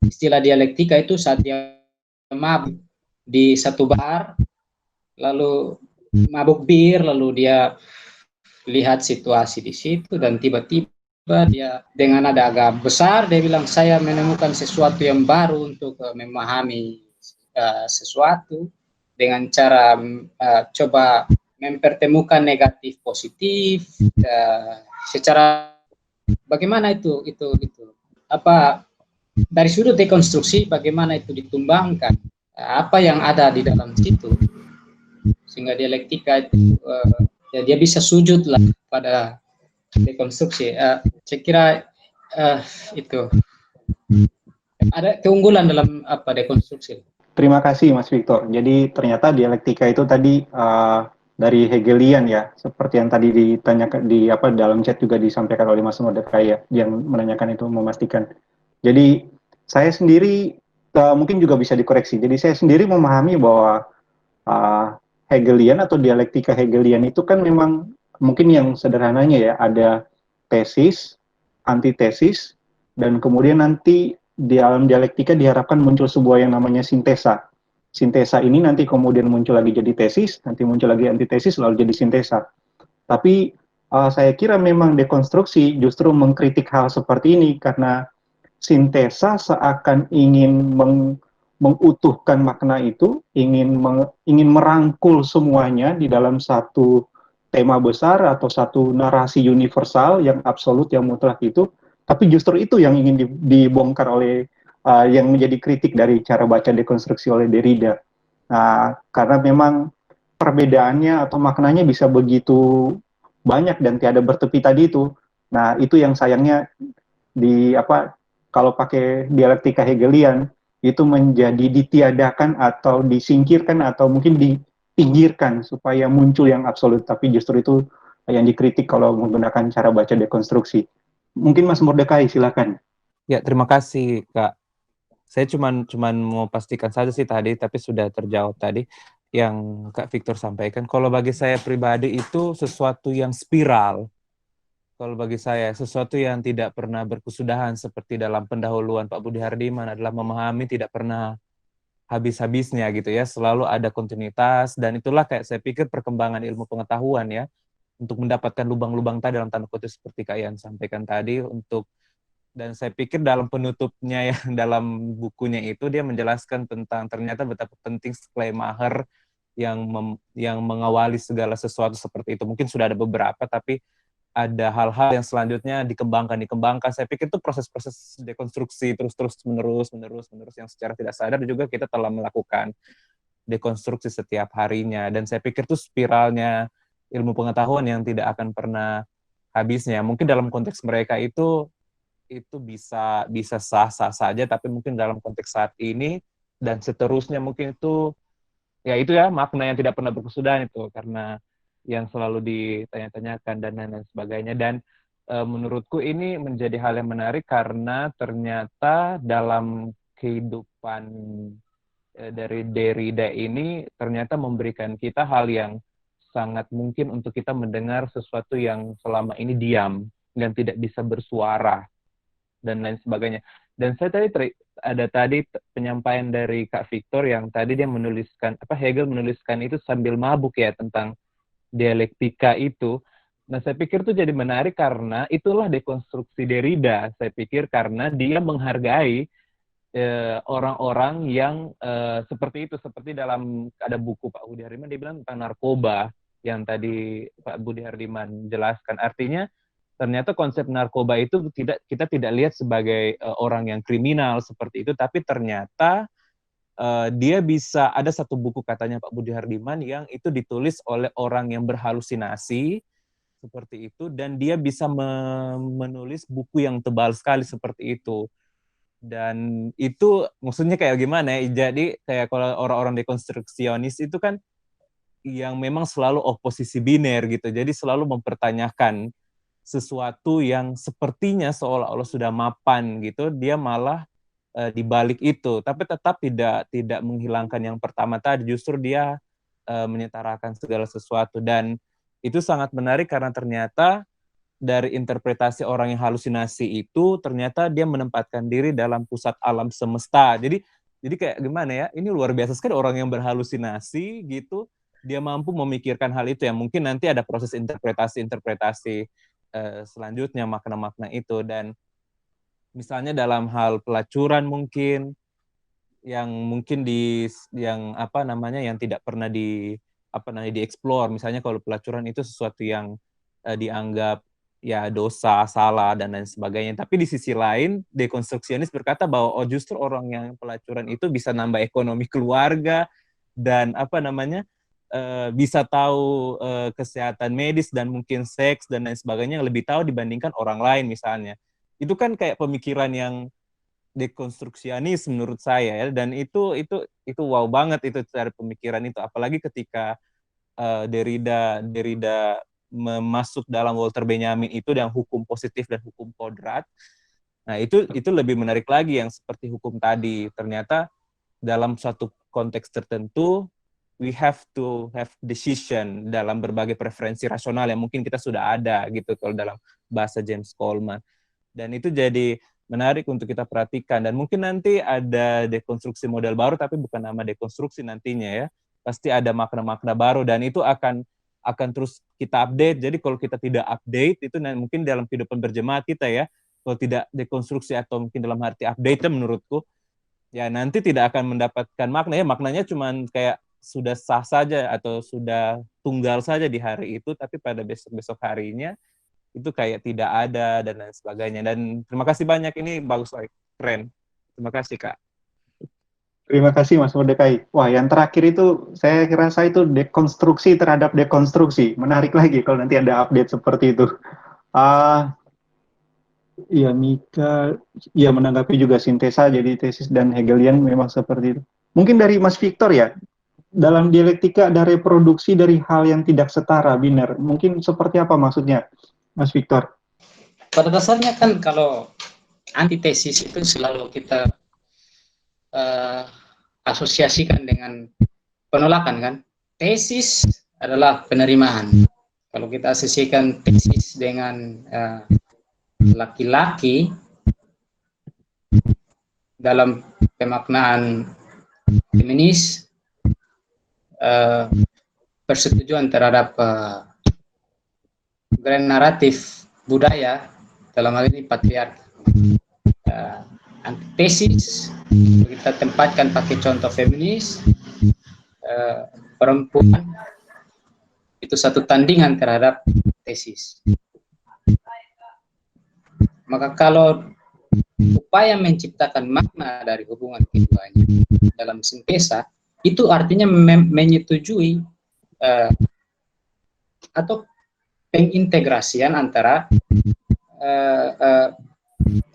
istilah dialektika itu saat dia mabuk di satu bar, lalu mabuk bir, lalu dia lihat situasi di situ dan tiba-tiba dia dengan nada agak besar dia bilang saya menemukan sesuatu yang baru untuk memahami sesuatu dengan cara coba mempertemukan negatif positif secara bagaimana itu apa dari sudut dekonstruksi bagaimana itu ditumbangkan apa yang ada di dalam situ sehingga dialektika itu dia bisa sujud lah pada dekonstruksi. Saya kira itu ada keunggulan dalam dekonstruksi. Terima kasih Mas Victor. Jadi ternyata dialektika itu tadi dari Hegelian ya, seperti yang tadi ditanyakan dalam chat juga disampaikan oleh Mas Mordecai ya, yang menanyakan itu memastikan. Jadi saya sendiri mungkin juga bisa dikoreksi. Jadi saya sendiri memahami bahwa Hegelian atau dialektika Hegelian itu kan memang mungkin yang sederhananya ya, ada tesis, antitesis, dan kemudian nanti di dalam dialektika diharapkan muncul sebuah yang namanya sintesa. Sintesa ini nanti kemudian muncul lagi jadi tesis, nanti muncul lagi antitesis, lalu jadi sintesa. Tapi saya kira memang dekonstruksi justru mengkritik hal seperti ini karena sintesa seakan ingin mengutuhkan makna itu, ingin merangkul semuanya di dalam satu tema besar atau satu narasi universal yang absolut, yang mutlak itu. Tapi justru itu yang ingin dibongkar oleh yang menjadi kritik dari cara baca dekonstruksi oleh Derrida. Nah, karena memang perbedaannya atau maknanya bisa begitu banyak dan tiada bertepi tadi itu. Nah, itu yang sayangnya kalau pakai dialektika Hegelian itu menjadi ditiadakan atau disingkirkan atau mungkin dipinggirkan supaya muncul yang absolut. Tapi justru itu yang dikritik kalau menggunakan cara baca dekonstruksi. Mungkin Mas Mordecai, silakan. Ya, terima kasih, Kak. Saya cuman mau pastikan saja sih tadi, tapi sudah terjawab tadi yang Kak Victor sampaikan. Kalau bagi saya pribadi itu sesuatu yang spiral. Kalau bagi saya, sesuatu yang tidak pernah berkesudahan seperti dalam pendahuluan Pak Budi Hardiman adalah memahami tidak pernah habis-habisnya gitu ya. Selalu ada kontinuitas dan itulah kayak saya pikir perkembangan ilmu pengetahuan ya. Untuk mendapatkan lubang-lubang tadi dalam tanda kutip seperti Kak Ian sampaikan tadi dan saya pikir dalam penutupnya ya dalam bukunya itu dia menjelaskan tentang ternyata betapa penting Schleiermacher yang mengawali segala sesuatu seperti itu. Mungkin sudah ada beberapa tapi ada hal-hal yang selanjutnya dikembangkan. Saya pikir itu proses-proses dekonstruksi terus menerus yang secara tidak sadar juga kita telah melakukan dekonstruksi setiap harinya dan saya pikir itu spiralnya ilmu pengetahuan yang tidak akan pernah habisnya. Mungkin dalam konteks mereka itu bisa sah-sah saja, tapi mungkin dalam konteks saat ini dan seterusnya mungkin itu ya makna yang tidak pernah berkesudahan itu karena yang selalu ditanya-tanyakan dan lain sebagainya. Dan menurutku ini menjadi hal yang menarik karena ternyata dalam kehidupan dari Derrida ini ternyata memberikan kita hal yang sangat mungkin untuk kita mendengar sesuatu yang selama ini diam dan tidak bisa bersuara dan lain sebagainya. Dan saya ada tadi penyampaian dari Kak Victor yang tadi dia menuliskan Hegel menuliskan itu sambil mabuk ya tentang dialektika itu. Nah, saya pikir itu jadi menarik karena itulah dekonstruksi Derrida. Saya pikir karena dia menghargai orang-orang yang seperti itu. Seperti dalam ada buku Pak Budi Hardiman, dia bilang tentang narkoba yang tadi Pak Budi Hardiman jelaskan. Artinya ternyata konsep narkoba itu kita tidak lihat sebagai orang yang kriminal seperti itu, tapi ternyata dia bisa, ada satu buku katanya Pak Budi Hardiman yang itu ditulis oleh orang yang berhalusinasi seperti itu, dan dia bisa menulis buku yang tebal sekali seperti itu. Dan itu maksudnya kayak gimana ya, jadi kayak kalau orang-orang dekonstruksionis itu kan yang memang selalu oposisi biner gitu, jadi selalu mempertanyakan sesuatu yang sepertinya seolah-olah sudah mapan gitu, dia malah dibalik itu, tapi tetap tidak menghilangkan yang pertama tadi, justru dia menyetarakan segala sesuatu. Dan itu sangat menarik karena ternyata dari interpretasi orang yang halusinasi itu ternyata dia menempatkan diri dalam pusat alam semesta. Jadi kayak gimana ya? Ini luar biasa sekali orang yang berhalusinasi gitu. Dia mampu memikirkan hal itu, yang mungkin nanti ada proses interpretasi selanjutnya makna-makna itu. Dan misalnya dalam hal pelacuran mungkin yang yang tidak pernah dieksplor. Misalnya kalau pelacuran itu sesuatu yang dianggap ya dosa, salah dan lain sebagainya. Tapi di sisi lain dekonstruksionis berkata bahwa justru orang yang pelacuran itu bisa nambah ekonomi keluarga dan bisa tahu kesehatan medis dan mungkin seks dan lain sebagainya yang lebih tahu dibandingkan orang lain misalnya. Itu kan kayak pemikiran yang dekonstruksionis menurut saya ya, dan itu wow banget itu dari pemikiran itu, apalagi ketika Derrida masuk dalam Walter Benjamin itu yang hukum positif dan hukum kodrat. Nah, itu lebih menarik lagi yang seperti hukum tadi. Ternyata dalam suatu konteks tertentu we have to have decision dalam berbagai preferensi rasional yang mungkin kita sudah ada gitu kalau dalam bahasa James Coleman. Dan itu jadi menarik untuk kita perhatikan, dan mungkin nanti ada dekonstruksi model baru tapi bukan nama dekonstruksi nantinya ya. Pasti ada makna-makna baru dan itu akan terus kita update. Jadi kalau kita tidak update itu mungkin dalam kehidupan berjemaat kita ya, kalau tidak dekonstruksi atau mungkin dalam arti update menurutku ya nanti tidak akan mendapatkan makna ya, maknanya cuman kayak sudah sah saja atau sudah tunggal saja di hari itu, tapi pada besok harinya itu kayak tidak ada dan lain sebagainya. Dan terima kasih banyak, ini bagus, keren. Terima kasih Kak. Terima kasih Mas Mordekai. Wah, yang terakhir itu saya rasa itu dekonstruksi terhadap dekonstruksi. Menarik lagi kalau nanti ada update seperti itu. Ya Mika, ya menanggapi juga sintesa jadi tesis dan Hegelian memang seperti itu. Mungkin dari Mas Victor ya, dalam dialektika ada reproduksi dari hal yang tidak setara, biner. Mungkin seperti apa maksudnya, Mas Victor? Pada dasarnya kan kalau antitesis itu selalu kita asosiasikan dengan penolakan kan. Tesis adalah penerimaan. Kalau kita asosiasikan tesis dengan laki-laki dalam pemaknaan feminis, persetujuan terhadap grand naratif budaya dalam hal ini patriarki. Antitesis kita tempatkan pakai contoh feminis, perempuan itu satu tandingan terhadap tesis. Maka kalau upaya menciptakan makna dari hubungan keduanya dalam sintesa, itu artinya menyetujui atau pengintegrasian antara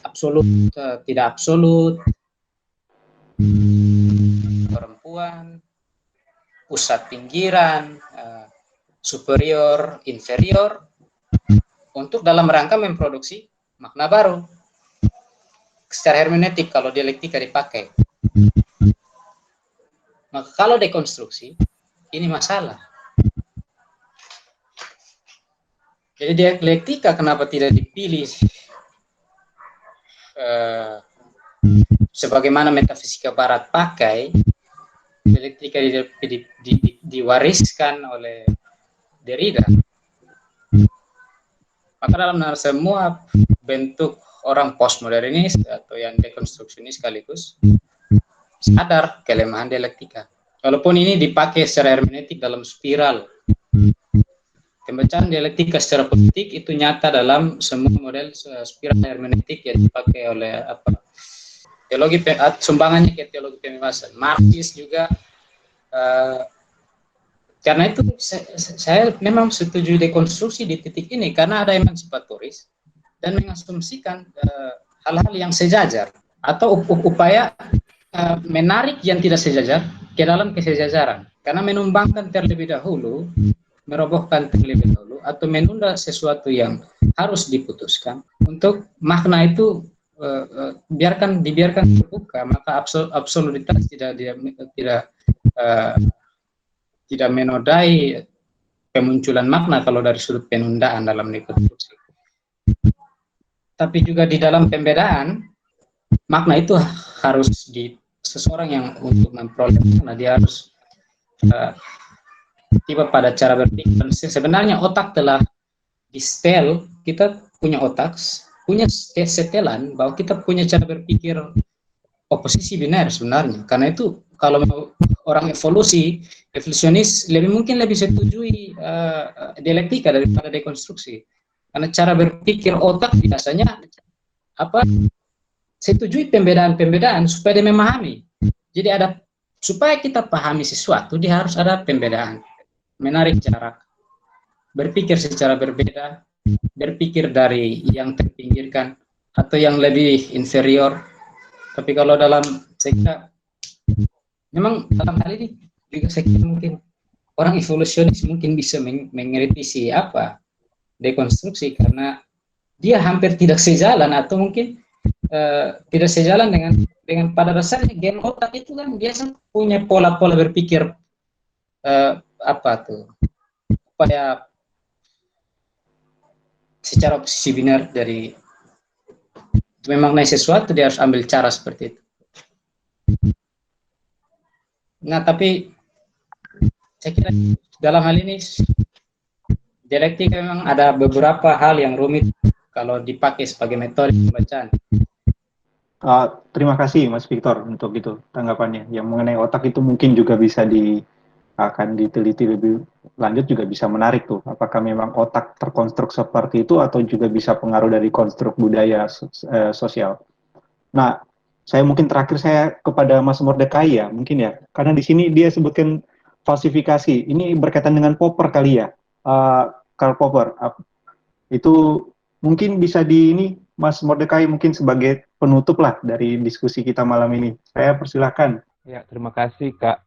absolut, tidak absolut, perempuan, pusat pinggiran, superior, inferior, untuk dalam rangka memproduksi makna baru. Secara hermeneutik kalau dialektika dipakai. Maka kalau dekonstruksi, ini masalah. Jadi dialektika kenapa tidak dipilih sebagaimana metafisika barat pakai, dialektika diwariskan oleh Derrida. Maka dalam semua bentuk orang postmodernis atau yang dekonstruksionis sekaligus sadar kelemahan dialektika. Walaupun ini dipakai secara hermeneutik dalam spiral. Pembacaan dialektika secara politik itu nyata dalam semua model spiral hermeneutik yang dipakai oleh teologi sumbangannya ke teologi pembebasan. Marxis juga karena itu saya memang setuju dekonstruksi di titik ini karena ada emansipatoris dan mengasumsikan hal-hal yang sejajar atau upaya menarik yang tidak sejajar ke dalam kesejajaran karena menumbangkan terlebih dahulu, merobohkan terlebih dahulu atau menunda sesuatu yang harus diputuskan untuk makna itu dibiarkan terbuka, maka absolutitas tidak menodai kemunculan makna kalau dari sudut penundaan dalam dekonstruksi. Tapi juga di dalam pembedaan makna itu harus seseorang yang untuk memperoleh makna dia harus tiba pada cara berpikir. Sebenarnya otak telah di setel, kita punya otak, punya setelan bahwa kita punya cara berpikir oposisi biner sebenarnya. Karena itu kalau orang evolusionis mungkin lebih setujui dialektika daripada dekonstruksi. Karena cara berpikir otak biasanya setujui pembedaan-pembedaan supaya dia memahami. Jadi supaya kita pahami sesuatu, dia harus ada pembedaan. Menarik jarak, berpikir secara berbeda, berpikir dari yang terpinggirkan atau yang lebih inferior. Tapi kalau saya kira memang dalam hal ini juga saya kira mungkin orang evolusionis mungkin bisa mengkritisi dekonstruksi karena dia hampir tidak sejalan atau mungkin tidak sejalan dengan pada dasarnya gen otak itu kan biasa punya pola-pola berpikir supaya secara posisi biner dari memang naik sesuatu dia harus ambil cara seperti itu. Nah tapi saya kira dalam hal ini dialektika memang ada beberapa hal yang rumit kalau dipakai sebagai metode pembacaan. Terima kasih Mas Victor untuk itu tanggapannya. Yang mengenai otak itu mungkin juga bisa akan diteliti lebih lanjut, juga bisa menarik tuh. Apakah memang otak terkonstruk seperti itu atau juga bisa pengaruh dari konstruk budaya sosial. Nah, saya mungkin terakhir saya kepada Mas Mordecai ya, mungkin ya. Karena di sini dia sebutkan falsifikasi. Ini berkaitan dengan Popper kali ya. Karl Popper. Itu mungkin bisa Mas Mordecai mungkin sebagai penutup lah dari diskusi kita malam ini. Saya persilahkan. Ya, terima kasih Kak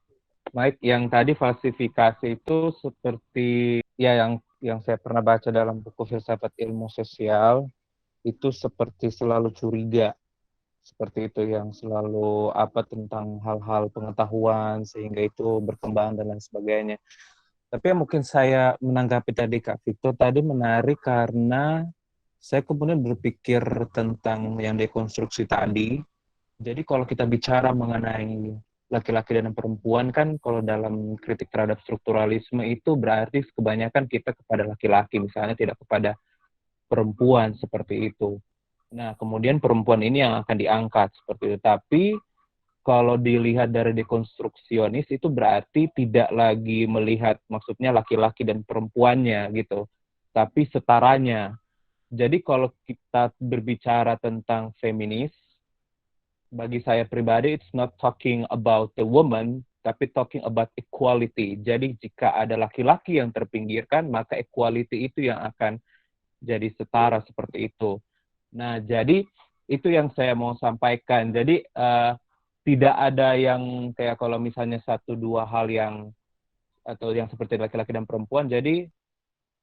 Mike. Yang tadi falsifikasi itu seperti ya yang saya pernah baca dalam buku Filsafat Ilmu Sosial, itu seperti selalu curiga. Seperti itu, yang selalu tentang hal-hal pengetahuan sehingga itu berkembang dan lain sebagainya. Tapi yang mungkin saya menanggapi tadi Kak Victor tadi menarik karena saya kemudian berpikir tentang yang dekonstruksi tadi. Jadi kalau kita bicara mengenai laki-laki dan perempuan kan kalau dalam kritik terhadap strukturalisme itu berarti kebanyakan kita kepada laki-laki, misalnya tidak kepada perempuan seperti itu. Nah, kemudian perempuan ini yang akan diangkat seperti itu. Tapi kalau dilihat dari dekonstruksionis itu berarti tidak lagi melihat maksudnya laki-laki dan perempuannya gitu, tapi setaranya. Jadi kalau kita berbicara tentang feminis, bagi saya pribadi, it's not talking about the woman, tapi talking about equality. Jadi jika ada laki-laki yang terpinggirkan, maka equality itu yang akan jadi setara seperti itu. Nah, jadi itu yang saya mau sampaikan. Jadi tidak ada yang kayak kalau misalnya satu dua hal yang atau yang seperti laki-laki dan perempuan. Jadi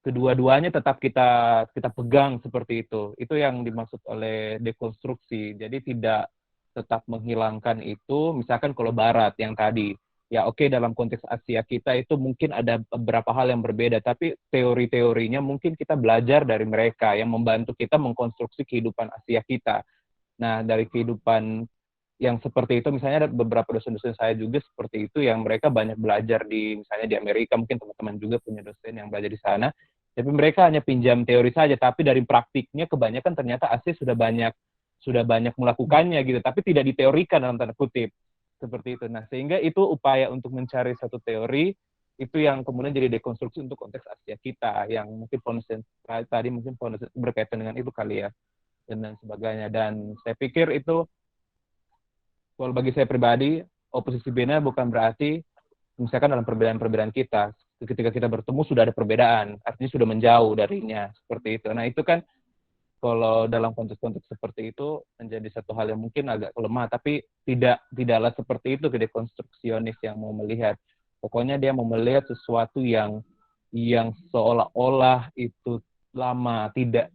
kedua-duanya tetap kita pegang seperti itu. Itu yang dimaksud oleh dekonstruksi. Jadi tidak tetap menghilangkan itu, misalkan kalau Barat yang tadi, ya oke, dalam konteks Asia kita itu mungkin ada beberapa hal yang berbeda, tapi teori-teorinya mungkin kita belajar dari mereka yang membantu kita mengkonstruksi kehidupan Asia kita. Nah, dari kehidupan yang seperti itu, misalnya ada beberapa dosen-dosen saya juga seperti itu, yang mereka banyak belajar misalnya di Amerika, mungkin teman-teman juga punya dosen yang belajar di sana, Tapi mereka hanya pinjam teori saja, tapi dari praktiknya kebanyakan ternyata AC sudah banyak melakukannya gitu, tapi tidak diteorikan dalam tanda kutip seperti itu. Nah, sehingga itu upaya untuk mencari satu teori itu yang kemudian jadi dekonstruksi untuk konteks Asia kita, yang mungkin tadi mungkin berkaitan dengan itu kali ya, dan sebagainya. Dan saya pikir itu, kalau bagi saya pribadi, oposisi bina bukan berarti misalkan dalam perbedaan-perbedaan kita, ketika kita bertemu sudah ada perbedaan, artinya sudah menjauh darinya, seperti itu. Nah, itu kan kalau dalam konteks-konteks seperti itu menjadi satu hal yang mungkin agak lemah, tapi tidaklah seperti itu dekonstruksionis yang mau melihat. Pokoknya dia mau melihat sesuatu yang seolah-olah itu lama tidak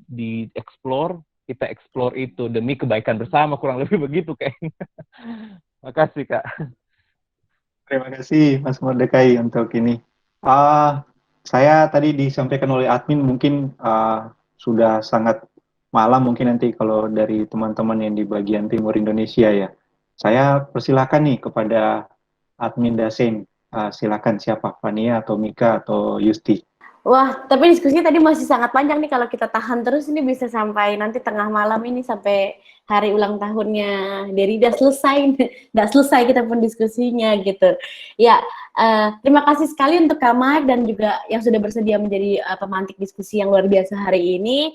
di-explore, kita explore itu demi kebaikan bersama, kurang lebih begitu kayaknya. Makasih, Kak. Terima kasih Mas Mordekai untuk ini. Saya tadi disampaikan oleh admin mungkin sudah sangat malam, mungkin nanti kalau dari teman-teman yang di bagian timur Indonesia ya. Saya persilakan nih kepada admin Dasen. Silakan siapa, Fania atau Mika atau Yusti. Wah, tapi diskusinya tadi masih sangat panjang nih, kalau kita tahan terus ini bisa sampai nanti tengah malam ini, sampai hari ulang tahunnya Derrida selesai, nggak selesai kita pun diskusinya gitu. Ya, terima kasih sekali untuk Kak Mike dan juga yang sudah bersedia menjadi pemantik diskusi yang luar biasa hari ini.